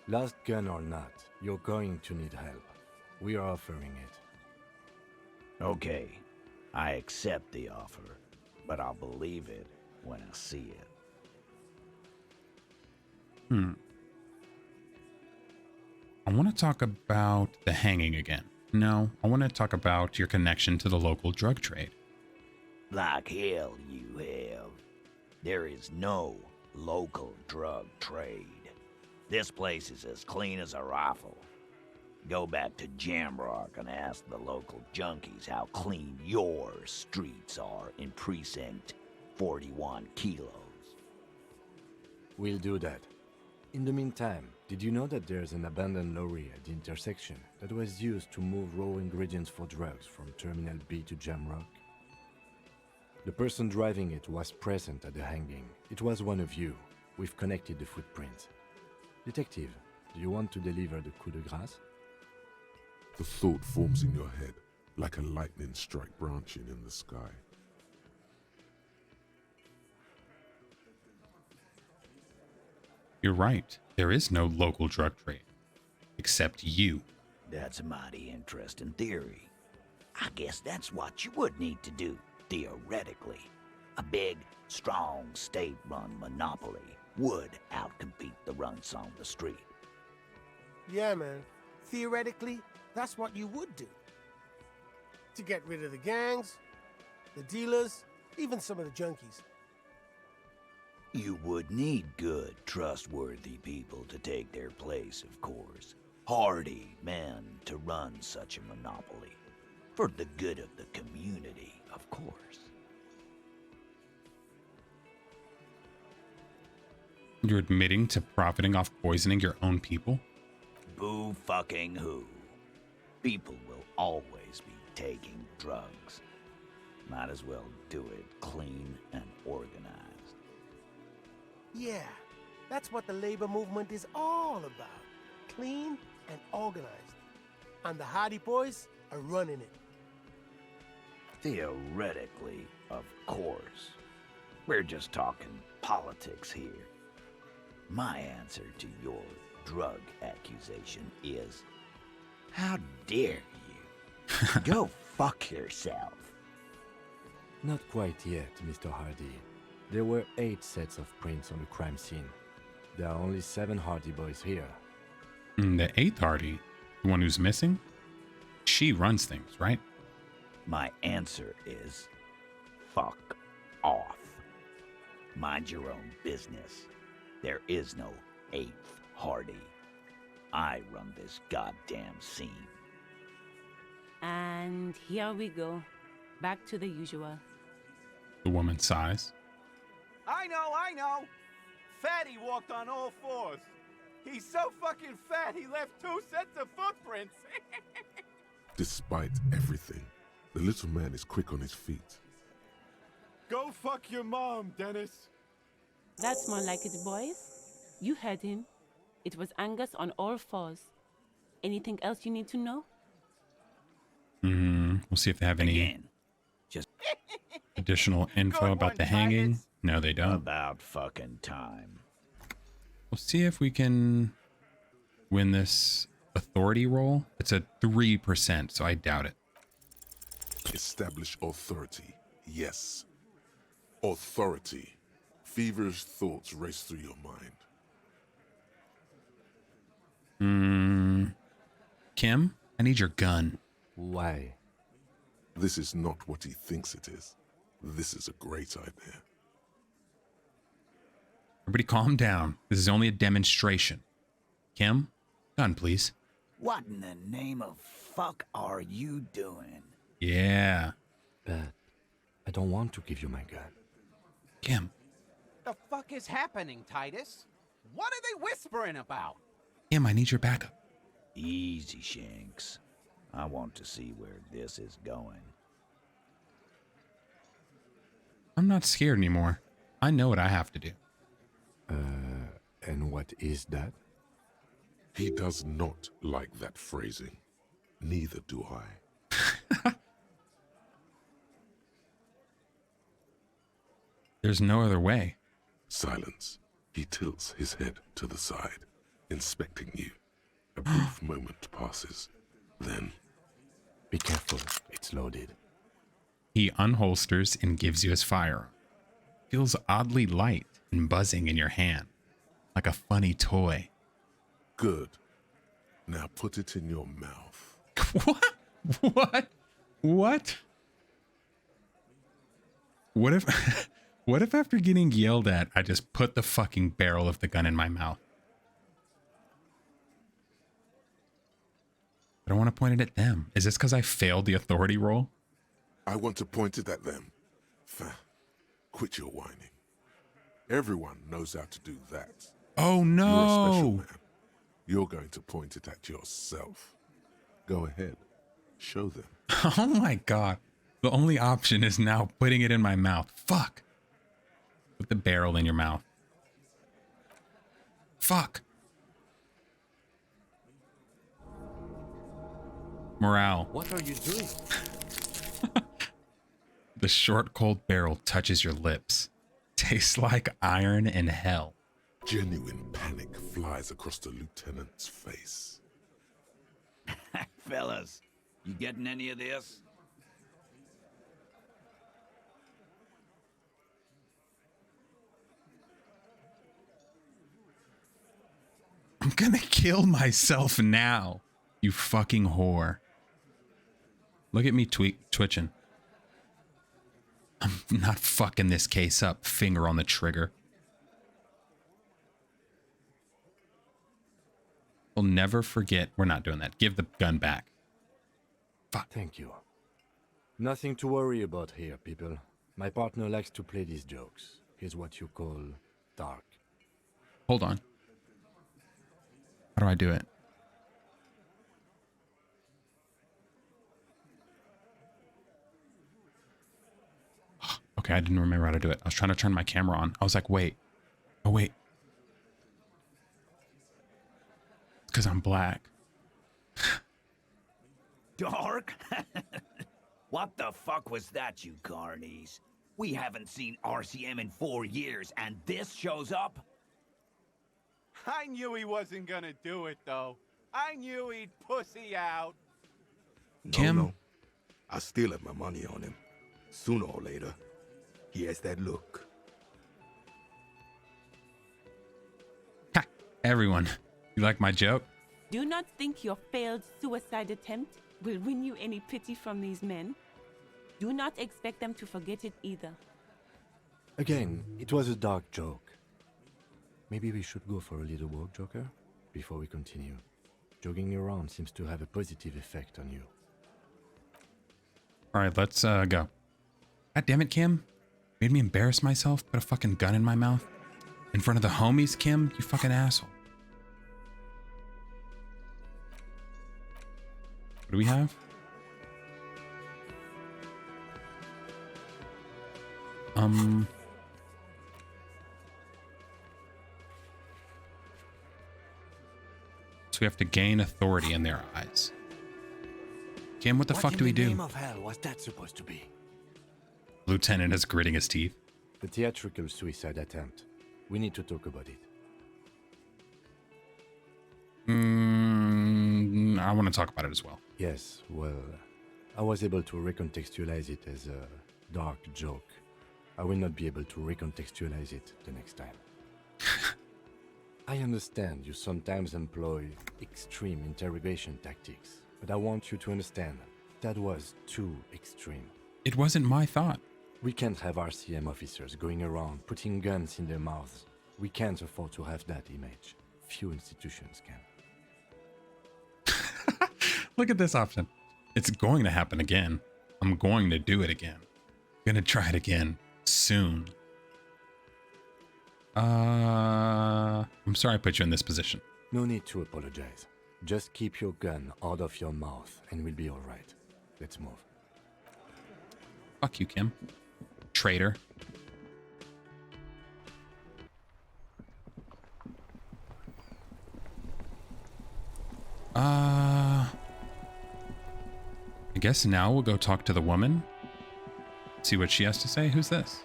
Lost gun or not, you're going to need help. We are offering it. Okay, I accept the offer, but I'll believe it when I see it. I want to talk about the hanging again. No, I want to talk about your connection to the local drug trade. Like hell you have. There is no local drug trade. This place is as clean as a rifle. Go back to Jamrock and ask the local junkies how clean your streets are in Precinct 41 kilos. We'll do that. In the meantime, did you know that there's an abandoned lorry at the intersection that was used to move raw ingredients for drugs from Terminal B to Jamrock? The person driving it was present at the hanging. It was one of you. We've connected the footprints. Detective, do you want to deliver the coup de grace? The thought forms in your head like a lightning strike branching in the sky. You're right. There is no local drug trade. Except you. That's a mighty interesting theory. I guess that's what you would need to do, theoretically. A big, strong, state-run monopoly would outcompete the runts on the street. Yeah, man. Theoretically, that's what you would do. To get rid of the gangs, the dealers, even some of the junkies. You would need good, trustworthy people to take their place, of course. Hardy men to run such a monopoly. For the good of the community, of course. You're admitting to profiting off poisoning your own people? Boo fucking who. People will always be taking drugs. Might as well do it clean and organized. Yeah, that's what the labor movement is all about. Clean and organized. And the Hardie boys are running it. Theoretically, of course. We're just talking politics here. My answer to your drug accusation is, how dare you? Go fuck yourself. Not quite yet, Mr. Hardie. There were 8 sets of prints on the crime scene. There are only 7 Hardie boys here. The 8th Hardie, the one who's missing? She runs things, right? My answer is, fuck off. Mind your own business. There is no 8th Hardie. I run this goddamn scene. And here we go. Back to the usual. The woman sighs. I know. Fatty walked on all 4s. He's so fucking fat he left 2 sets of footprints. Despite everything, the little man is quick on his feet. Go fuck your mom, Dennis. That's more like it, boys. You heard him. It was Angus on all fours. Anything else you need to know? We'll see if they have any Again. Just additional info Good about one, the hanging. Titus. No, they don't. about fucking time. We'll see if we can win this authority roll. It's a 3%, so I doubt it. Establish authority. Yes. Authority. Feverish thoughts race through your mind. Kim, I need your gun. Why? This is not what he thinks it is. This is a great idea. Everybody calm down. This is only a demonstration. Kim, gun, please. What in the name of fuck are you doing? Yeah. But I don't want to give you my gun. Kim. The fuck is happening, Titus? What are they whispering about? Kim, I need your backup. Easy, Shanks. I want to see where this is going. I'm not scared anymore. I know what I have to do. And what is that? He does not like that phrasing. Neither do I. There's no other way. Silence. He tilts his head to the side, inspecting you. A brief moment passes. Then, Be careful, it's loaded. He unholsters and gives you his firearm. Feels oddly light and buzzing in your hand, like a funny toy. good. Now put it in your mouth. What? What? What? What if what if after getting yelled at, I just put the fucking barrel of the gun in my mouth? I don't want to point it at them. Is this because I failed the authority roll? I want to point it at them. Quit your whining. Everyone knows how to do that. Oh You're a special no. man. You're going to point it at yourself. Go ahead. Show them. Oh my god. The only option is now putting it in my mouth. Fuck. Put the barrel in your mouth. Fuck. Morale. What are you doing? The short, cold barrel touches your lips. Tastes like iron in hell. Genuine panic flies across the lieutenant's face. Fellas, you getting any of this? I'm gonna kill myself now, you fucking whore. Look at me twitching. I'm not fucking this case up. Finger on the trigger. We'll never forget. We're not doing that. Give the gun back. Fuck. Thank you. Nothing to worry about here, people. My partner likes to play these jokes. He's what you call dark. Hold on. How do I do it? Okay, I didn't remember how to do it. I was trying to turn my camera on. I was like, wait. Oh, wait. It's because I'm black. Dark? What the fuck was that, you carnies? We haven't seen RCM in 4 years, and this shows up? I knew he wasn't gonna do it, though. I knew he'd pussy out. Kim? No. I still have my money on him. Sooner or later, he has that look. Ha! Everyone, you like my joke? Do not think your failed suicide attempt will win you any pity from these men. Do not expect them to forget it either. Again, it was a dark joke. Maybe we should go for a little walk, Joker, before we continue. Jogging around seems to have a positive effect on you. All right, let's go. God damn it, Kim. Made me embarrass myself. Put a fucking gun in my mouth. In front of the homies, Kim. You fucking asshole. What do we have? So we have to gain authority in their eyes. Kim, what the fuck do we do? What in the name of hell was that supposed to be? Lieutenant is gritting his teeth. The theatrical suicide attempt. We need to talk about it. I want to talk about it as well. Yes, well, I was able to recontextualize it as a dark joke. I will not be able to recontextualize it the next time. I understand you sometimes employ extreme interrogation tactics, but I want you to understand that was too extreme. It wasn't my thought. We can't have RCM officers going around putting guns in their mouths. We can't afford to have that image. Few institutions can. Look at this option. It's going to happen again. I'm going to do it again. I'm going to try it again soon. I'm sorry I put you in this position. No need to apologize. Just keep your gun out of your mouth and we'll be all right. Let's move. Fuck you, Kim. Traitor. I guess now we'll go talk to the woman. See what she has to say. Who's this?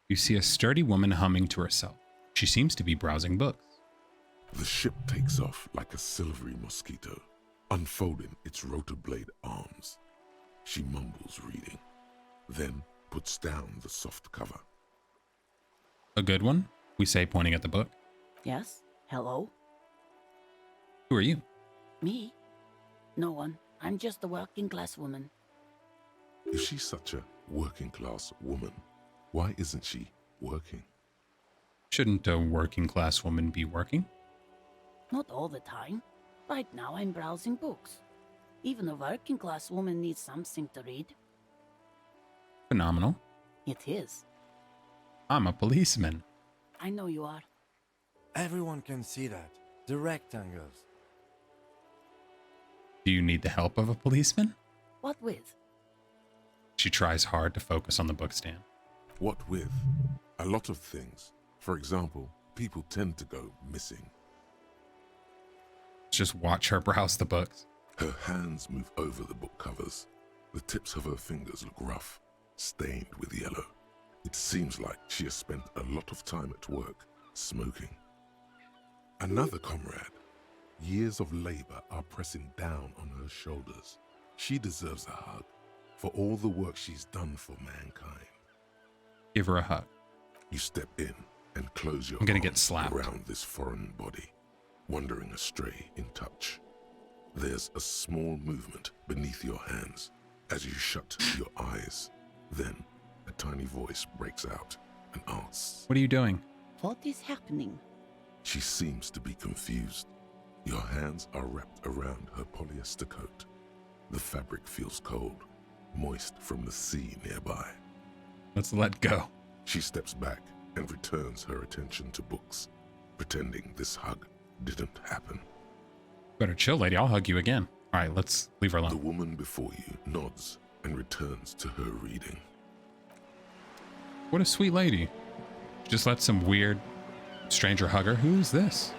You see a sturdy woman humming to herself. She seems to be browsing books. The ship takes off like a silvery mosquito, unfolding its rotor blade arms. She mumbles reading, then puts down the soft cover. A good one, we say, pointing at the book. Yes? Hello? Who are you? Me? No one. I'm just a working class woman. If she's such a working class woman, why isn't she working? Shouldn't a working class woman be working? Not all the time. Right now I'm browsing books. Even a working class woman needs something to read. Phenomenal. It is. I'm a policeman. I know you are. Everyone can see that. The rectangles. Do you need the help of a policeman? What with? She tries hard to focus on the bookstand. What with? A lot of things. For example, people tend to go missing. Just watch her browse the books. Her hands move over the book covers. The tips of her fingers look rough, stained with yellow. It seems like she has spent a lot of time at work, smoking. Another comrade. Years of labor are pressing down on her shoulders. She deserves a hug for all the work she's done for mankind. Give her a hug. You step in and close your I'm gonna arms get slapped around this foreign body, wandering astray in touch. There's a small movement beneath your hands as you shut your eyes. Then a tiny voice breaks out and asks, "What are you doing?" What is happening? She seems to be confused. Your hands are wrapped around her polyester coat. The fabric feels cold, moist from the sea nearby. Let's let go. She steps back and returns her attention to books, pretending this hug didn't happen. Better chill, lady. I'll hug you again. All right, let's leave her The alone. woman before you nods and returns to her reading. What a sweet lady. Just let some weird stranger hug her. Who's this?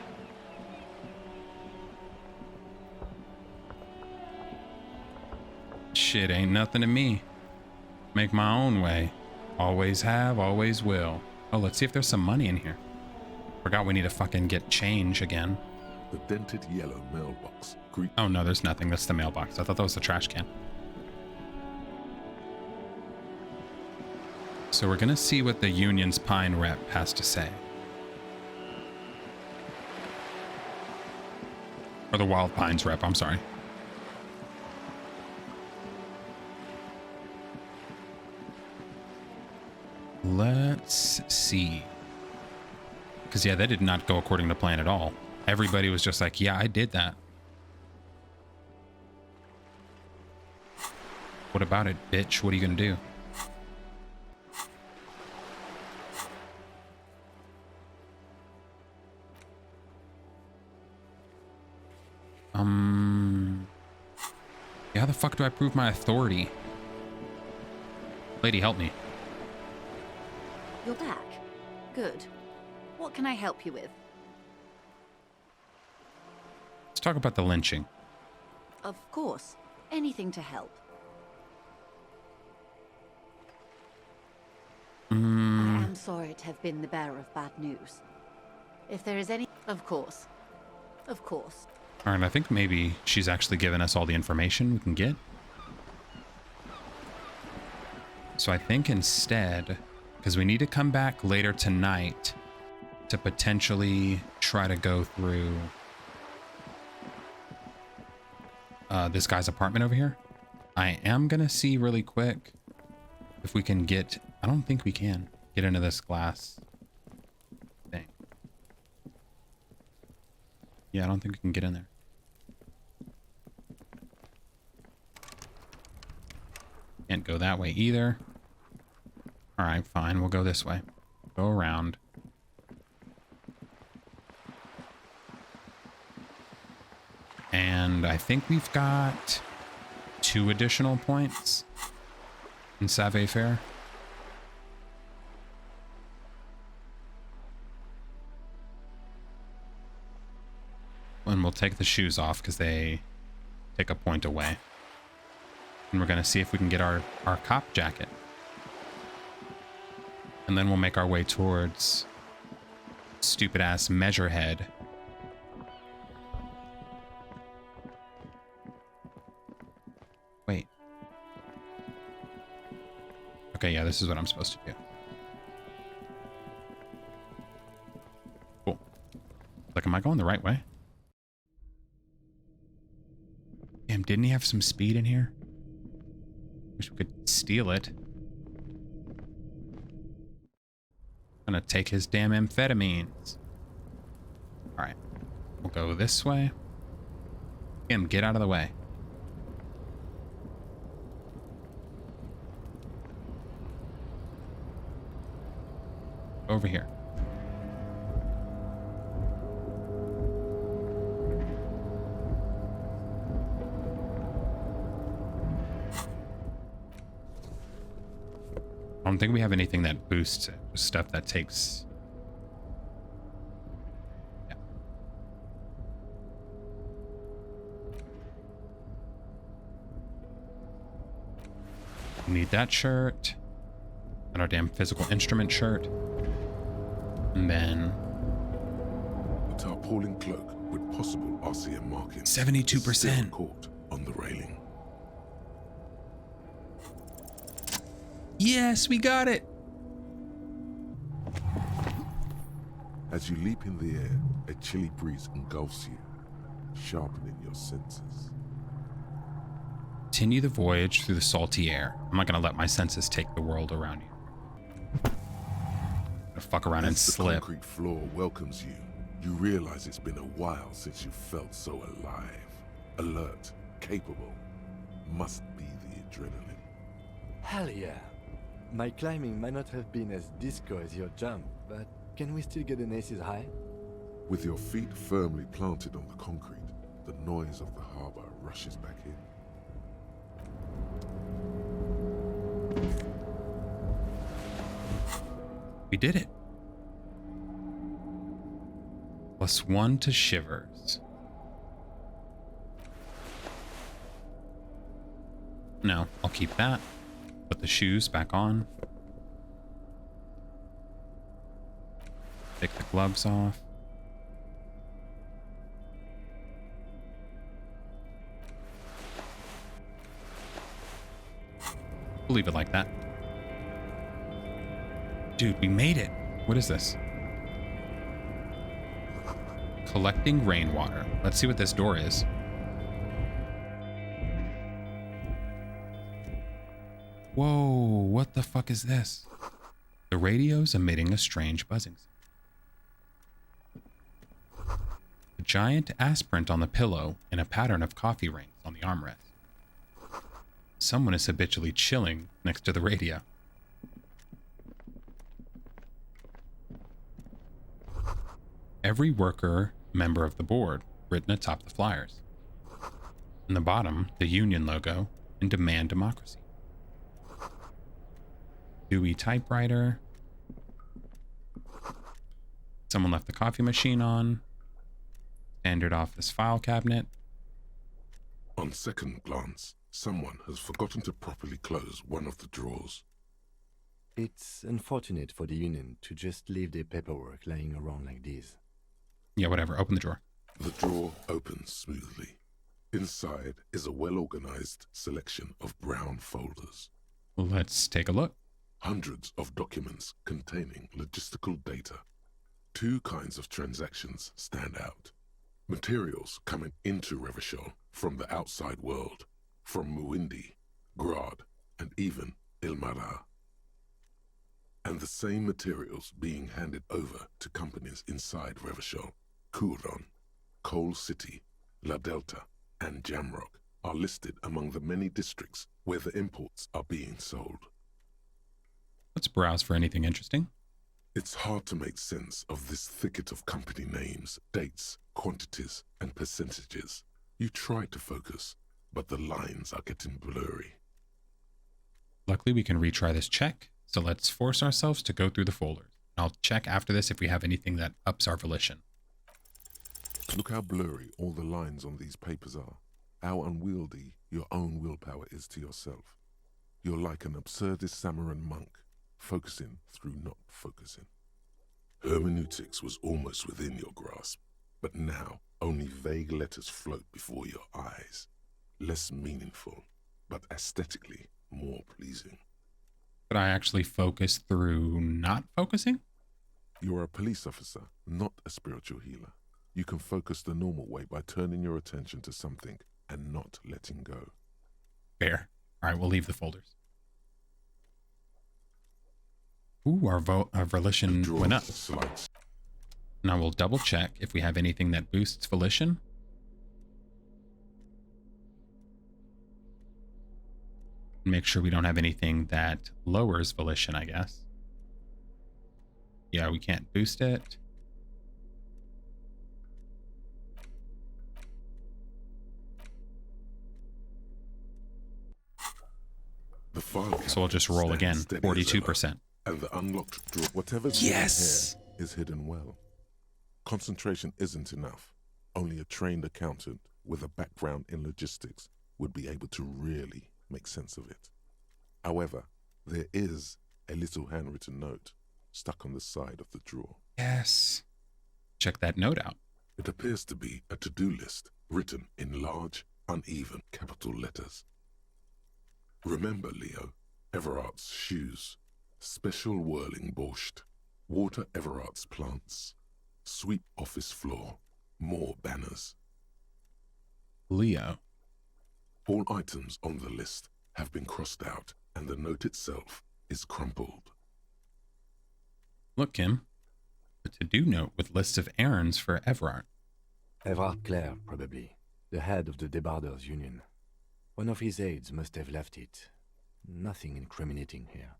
Shit ain't nothing to me. Make my own way. Always have, always will. Oh, let's see if there's some money in here. Forgot we need to fucking get change again. The dented yellow mailbox Oh no, there's nothing. That's the mailbox. I thought that was the trash can. So we're gonna see what the union's Pine rep has to say. Or the Wild Pines rep, I'm sorry. Let's see. Because, yeah, that did not go according to plan at all. Everybody was just like, yeah, I did that. What about it, bitch? What are you going to do? Yeah, how the fuck do I prove my authority? Lady, help me. You're back. Good. What can I help you with? Let's talk about the lynching. Of course. Anything to help. I am sorry to have been the bearer of bad news. If there is any... Of course. Of course. All right, I think maybe she's actually given us all the information we can get. So I think instead, because we need to come back later tonight to potentially try to go through this guy's apartment over here. I am going to see really quick if we can get... I don't think we can get into this glass thing. Yeah, I don't think we can get in there. Can't go that way either. All right, fine. We'll go this way. Go around. And I think we've got 2 additional points in Save Fair. And we'll take the shoes off because they take a point away. And we're going to see if we can get our cop jacket. And then we'll make our way towards stupid ass Measurehead. Wait. Okay, yeah, this is what I'm supposed to do. Cool. Like, am I going the right way? Damn, didn't he have some speed in here? Wish we could steal it. Gonna take his damn amphetamines. Alright. We'll go this way. Him, get out of the way. Over here. I don't think we have anything that boosts it. Just stuff that takes... Yeah. We need that shirt. And our damn physical instrument shirt. And then... A tarpaulin cloak with possible RCM markings. 72%. Still caught on the railing. Yes, we got it. As you leap in the air, a chilly breeze engulfs you, sharpening your senses. Continue the voyage through the salty air. I'm not going to let my senses take the world around you. Gonna fuck around and slip. The concrete floor welcomes you. You realize it's been a while since you felt so alive, alert, capable. Must be the adrenaline. Hell yeah. My climbing might not have been as disco as your jump, but can we still get an ace's high? With your feet firmly planted on the concrete, the noise of the harbor rushes back in. We did it. +1 to shivers. No, I'll keep that. Put the shoes back on. Take the gloves off. We'll leave it like that. Dude, we made it. What is this? Collecting rainwater. Let's see what this door is. Whoa, what the fuck is this? The radio's emitting a strange buzzing sound. A giant ass print on the pillow and a pattern of coffee rings on the armrest. Someone is habitually chilling next to the radio. Every worker member of the board, written atop the flyers. In the bottom, the Union logo and demand democracy. Dewey typewriter. Someone left the coffee machine on. Standard office file cabinet. On second glance, someone has forgotten to properly close one of the drawers. It's unfortunate for the Union to just leave their paperwork lying around like this. Yeah, whatever. Open the drawer. The drawer opens smoothly. Inside is a well-organized selection of brown folders. Let's take a look. Hundreds of documents containing logistical data. Two kinds of transactions stand out. Materials coming into Revachol from the outside world, from Muindi, Grad, and even Ilmara. And the same materials being handed over to companies inside Revachol, Kuron, Coal City, La Delta, and Jamrock are listed among the many districts where the imports are being sold. Let's browse for anything interesting. It's hard to make sense of this thicket of company names, dates, quantities, and percentages. You try to focus, but the lines are getting blurry. Luckily, we can retry this check, so let's force ourselves to go through the folders. I'll check after this if we have anything that ups our volition. Look how blurry all the lines on these papers are. How unwieldy your own willpower is to yourself. You're like an absurdist Samaran monk, focusing through not focusing. Hermeneutics was almost within your grasp, but now only vague letters float before your eyes. Less meaningful, but aesthetically more pleasing. Could I actually focus through not focusing? You're a police officer, not a spiritual healer. You can focus the normal way by turning your attention to something and not letting go. Fair. All right, we'll leave the folders. Ooh, our volition went up. Slides. Now we'll double check if we have anything that boosts volition. Make sure we don't have anything that lowers volition, I guess. Yeah, we can't boost it. The file So we'll just roll again. 42%. And the unlocked drawer, whatever's yes! hidden here is hidden well. Concentration isn't enough. Only a trained accountant with a background in logistics would be able to really make sense of it. However, there is a little handwritten note stuck on the side of the drawer. Yes. Check that note out. It appears to be a to-do list written in large, uneven capital letters. Remember, Leo, Everard's shoes, special whirling borscht, water Everard's plants, sweep office floor, more banners. Leo. All items on the list have been crossed out and the note itself is crumpled. Look, Kim. A to-do note with lists of errands for Everard. Everard Clare, probably. The head of the Debarders Union. One of his aides must have left it. Nothing incriminating here.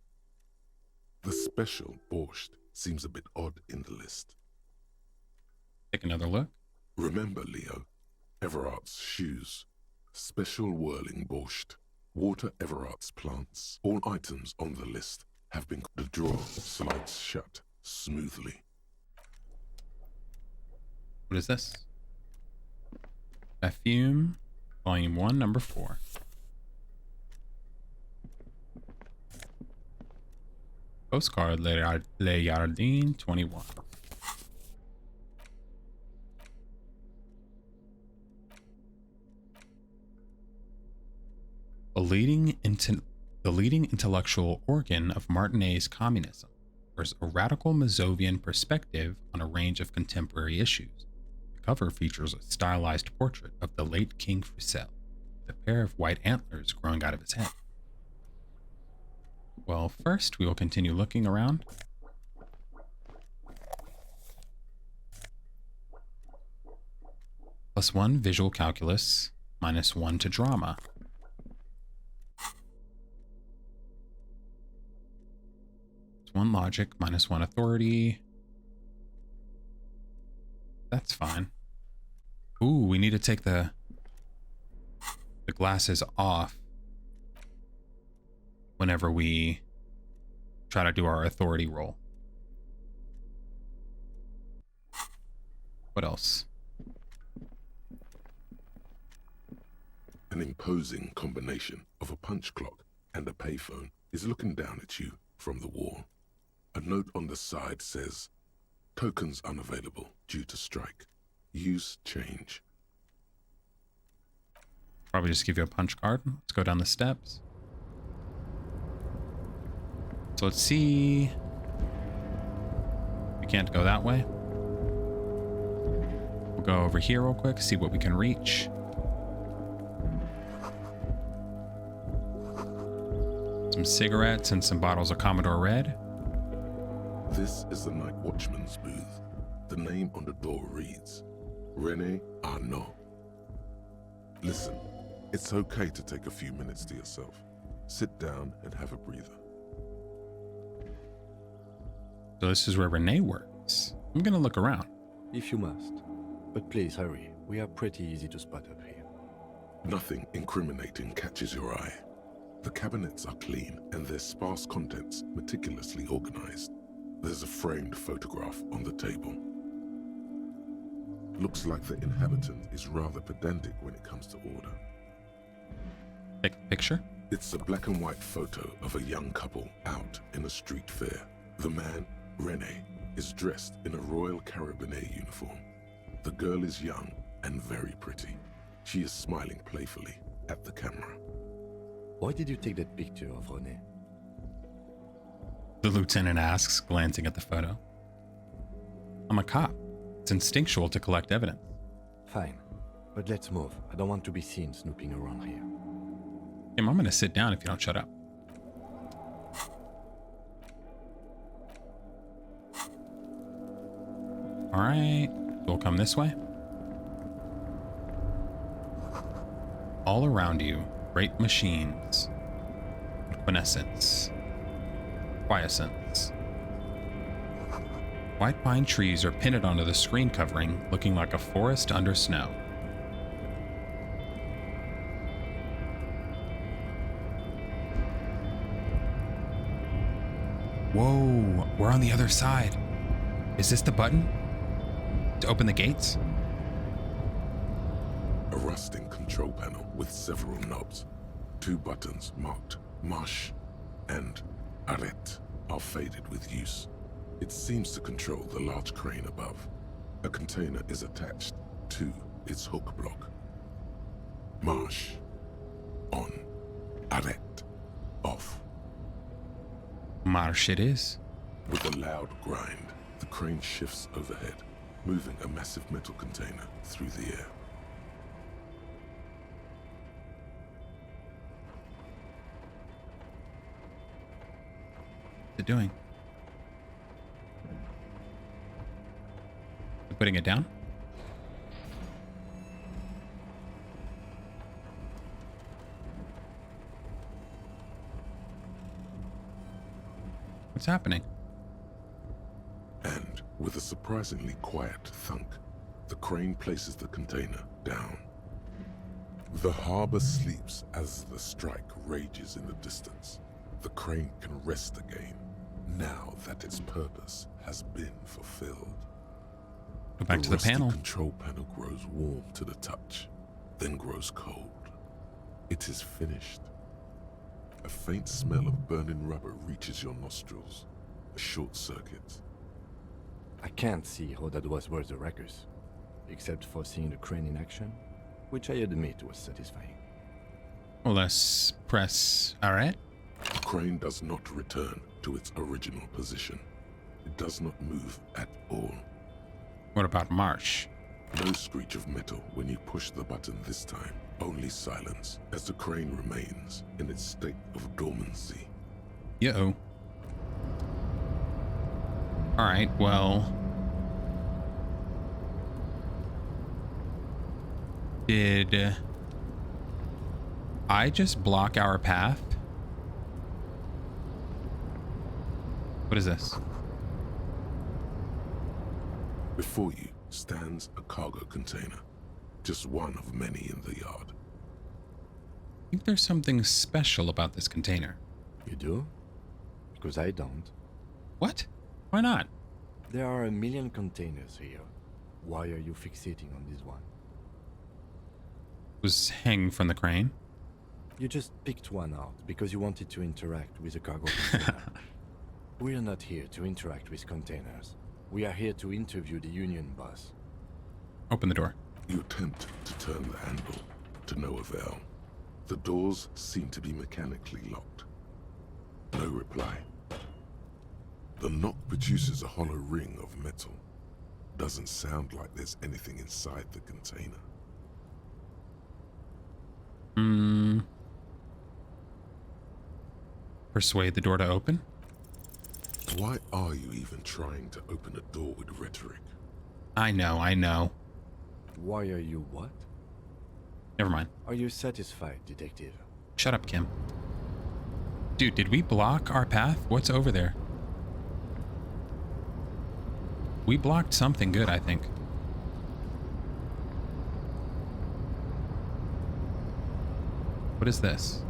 The special borscht seems a bit odd in the list. Take another look. Remember, Leo, Everard's shoes, special whirling borscht, water Everard's plants. All items on the list have been... The drawer slides shut smoothly. What is this? Perfume, Volume 1, Number 4. Postcard, Le Jardin 21. The leading intellectual organ of Martinet's communism offers a radical Mazovian perspective on a range of contemporary issues. The cover features a stylized portrait of the late King Froussel, with a pair of white antlers growing out of his head. Well, first we will continue looking around. +1 visual calculus, -1 to drama. +1 logic, -1 authority. That's fine. Ooh, we need to take the the glass is off whenever we try to do our authority roll. What else? An imposing combination of a punch clock and a payphone is looking down at you from the wall. A note on the side says, "Tokens unavailable due to strike. Use change." Probably just give you a punch card. Let's go down the steps. So let's see. We can't go that way. We'll go over here real quick, see what we can reach. Some cigarettes and some bottles of Commodore Red. This is the night watchman's booth. The name on the door reads, René Arnaud. Listen, it's okay to take a few minutes to yourself. Sit down and have a breather. So this is where René works. I'm gonna look around. If you must. But please hurry. We are pretty easy to spot up here. Nothing incriminating catches your eye. The cabinets are clean and their sparse contents meticulously organized. There's a framed photograph on the table. Looks like the inhabitant is rather pedantic when it comes to order. Picture? It's a black and white photo of a young couple out in a street fair. The man, René, is dressed in a Royal Carabinier uniform. The girl is young and very pretty. She is smiling playfully at the camera. Why did you take that picture of René? The lieutenant asks, glancing at the photo. I'm a cop. It's instinctual to collect evidence. Fine, but let's move. I don't want to be seen snooping around here. Tim, I'm gonna sit down if you don't shut up. All right, we'll come this way. All around you, great machines, quiescence, quiescence. White pine trees are pinned onto the screen covering, looking like a forest under snow. Whoa, we're on the other side. Is this the button to open the gates? A rusting control panel with several knobs. 2 buttons marked Marche and Arrête are faded with use. It seems to control the large crane above. A container is attached to its hook block. Marche. On. Arrête. Off. Marche it is. With a loud grind, the crane shifts overhead, moving a massive metal container through the air. What's it doing? Putting it down? What's happening? And with a surprisingly quiet thunk, the crane places the container down. The harbor sleeps as the strike rages in the distance. The crane can rest again, now that its purpose has been fulfilled. Go back to the panel. The control panel grows warm to the touch, then grows cold. It is finished. A faint smell of burning rubber reaches your nostrils. A short circuit. I can't see how that was worth the ruckus, except for seeing the crane in action, which I admit was satisfying. Well, let's press Arrête. The crane does not return to its original position. It does not move at all. What about Marche? No screech of metal when you push the button this time. Only silence as the crane remains in its state of dormancy. Yo. All right, well. Did I just block our path? What is this? Before you stands a cargo container, just one of many in the yard. think there's something special about this container. You do? Because I don't. What? Why not? There are a million containers here. Why are you fixating on this one? It was hanging from the crane. You just picked one out because you wanted to interact with a cargo container. We're not here to interact with containers. We are here to interview the Union boss. Open the door. You attempt to turn the handle, to no avail. The doors seem to be mechanically locked. No reply. The knock produces a hollow ring of metal. Doesn't sound like there's anything inside the container. Persuade the door to open? Why are you even trying to open a door with rhetoric? I know. Why are you what? Never mind. Are you satisfied, detective? Shut up, Kim. Dude, did we block our path? What's over there? We blocked something good, I think. What is this?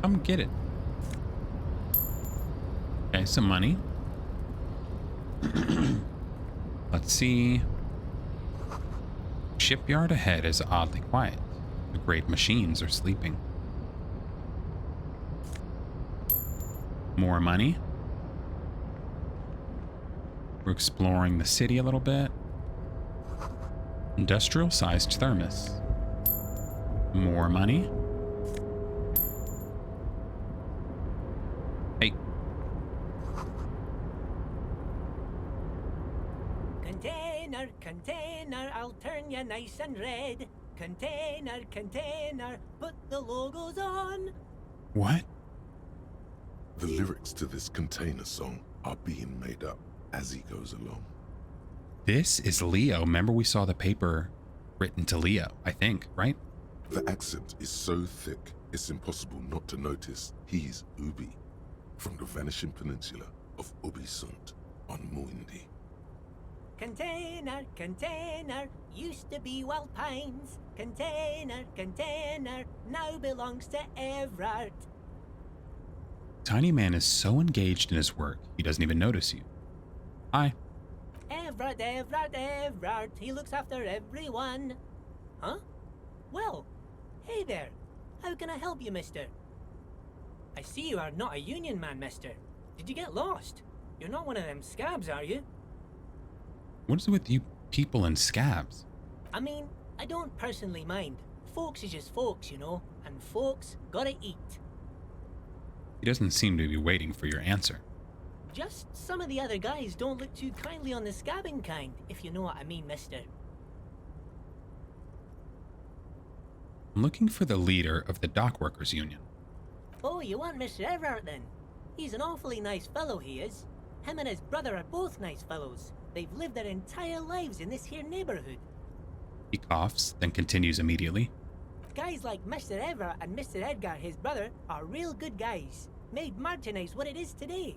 Come get it. Okay, some money. Let's see. Shipyard ahead is oddly quiet. The great machines are sleeping. More money. We're exploring the city a little bit. Industrial-sized thermos. More money. Hey. Container, I'll turn you nice and red. Container, put the logos on. What? The lyrics to this container song are being made up as he goes along. This is Leo. Remember we saw the paper written to Leo, I think, right? The accent is so thick, it's impossible not to notice he's Ubi, from the vanishing peninsula of Ubisunt on Muindi. Container, used to be Wild Pines. Container, now belongs to Everard. Tiny Man is so engaged in his work, he doesn't even notice you. Hi. Everard, he looks after everyone. Huh? Well, hey there. How can I help you, mister? I see you are not a union man, mister. Did you get lost? You're not one of them scabs, are you? What is it with you people and scabs? I mean, I don't personally mind. Folks is just folks, you know, and folks gotta eat. He doesn't seem to be waiting for your answer. Just some of the other guys don't look too kindly on the scabbing kind, if you know what I mean, mister. I'm looking for the leader of the Dock Workers Union. Oh, you want Mr. Everard then? He's an awfully nice fellow, he is. Him and his brother are both nice fellows. They've lived their entire lives in this here neighborhood. He coughs, then continues immediately. Guys like Mr. Everard and Mr. Edgar, his brother, are real good guys. Made Martinez what it is today.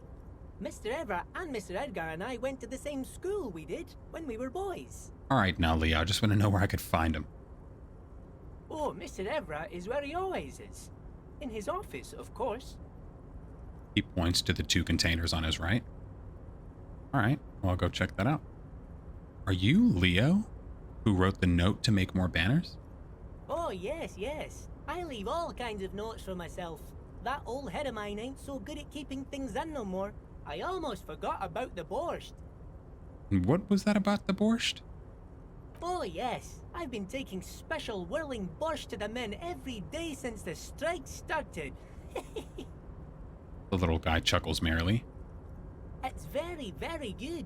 Mr. Everard and Mr. Edgar and I went to the same school we did when we were boys. Alright now, Leo, I just want to know where I could find him. Oh, Mr. Everard is where he always is. In his office, of course. He points to the two containers on his right. Alright, well, I'll go check that out. Are you Leo, who wrote the note to make more banners? Oh, yes. I leave all kinds of notes for myself. That old head of mine ain't so good at keeping things in no more. I almost forgot about the borscht. What was that about the borscht? Oh, yes. I've been taking special whirling borscht to the men every day since the strike started. The little guy chuckles merrily. It's very, very good.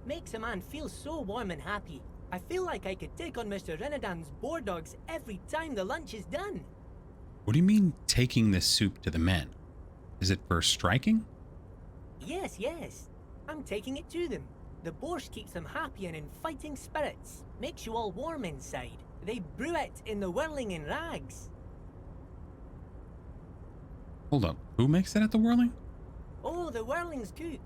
Makes a man feel so warm and happy. I feel like I could take on Mr. Renadan's boar dogs every time the lunch is done. What do you mean, taking this soup to the men? Is it for striking? Yes. I'm taking it to them. The borscht keeps them happy and in fighting spirits. Makes you all warm inside. They brew it in the whirling in rags. Hold up, who makes it at the whirling? Oh, the whirling's cook.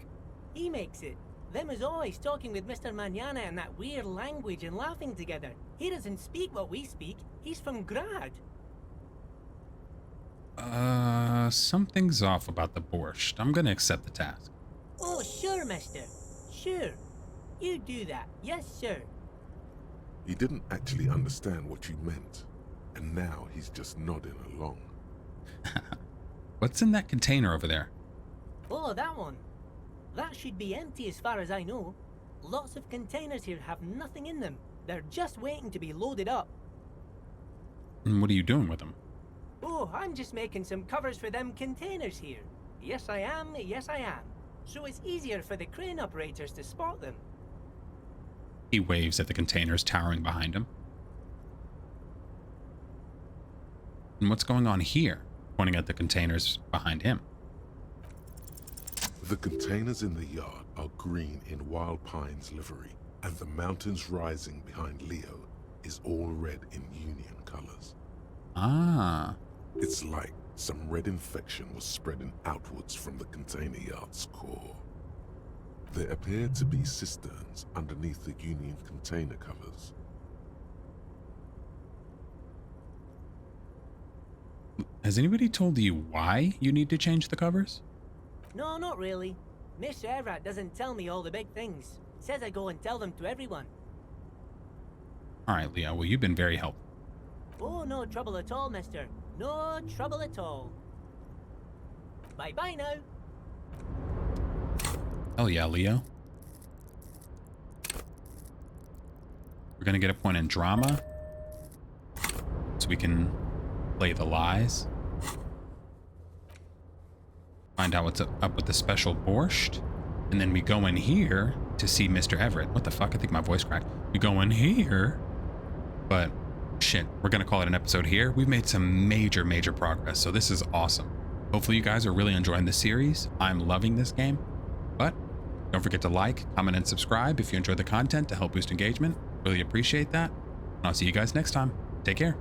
He makes it. Them is always talking with Mr. Manana in that weird language and laughing together. He doesn't speak what we speak. He's from Grad. Something's off about the borscht. I'm gonna accept the task. Oh, sure, mister. Sure. You do that. Yes, sir. He didn't actually understand what you meant, and now he's just nodding along. What's in that container over there? Oh, that one. That should be empty as far as I know. Lots of containers here have nothing in them. They're just waiting to be loaded up. And what are you doing with them? Oh, I'm just making some covers for them containers here. Yes, I am. Yes, I am. So it's easier for the crane operators to spot them. He waves at the containers towering behind him. And what's going on here? Pointing at the containers behind him. The containers in the yard are green in Wild Pine's livery, and the mountains rising behind Leo is all red in Union colors. Ah. It's like some red infection was spreading outwards from the container yard's core. There appear to be cisterns underneath the Union container covers. Has anybody told you why you need to change the covers? No, not really. Mr. Everett doesn't tell me all the big things. Says I go and tell them to everyone. All right, Leo. Well, you've been very helpful. Oh, no trouble at all, mister. No trouble at all. Bye-bye now. Oh yeah, Leo. We're gonna get a point in drama, so we can play the lies. Find out what's up with the special borscht, and then we go in here to see Mr. Everett. What the fuck? I think my voice cracked. We go in here, but shit, we're gonna call it an episode here. We've made some major progress, so this is awesome. Hopefully you guys are really enjoying the series. I'm loving this game, but don't forget to like, comment, and subscribe if you enjoy the content to help boost engagement. Really appreciate that. And I'll see you guys next time. Take care.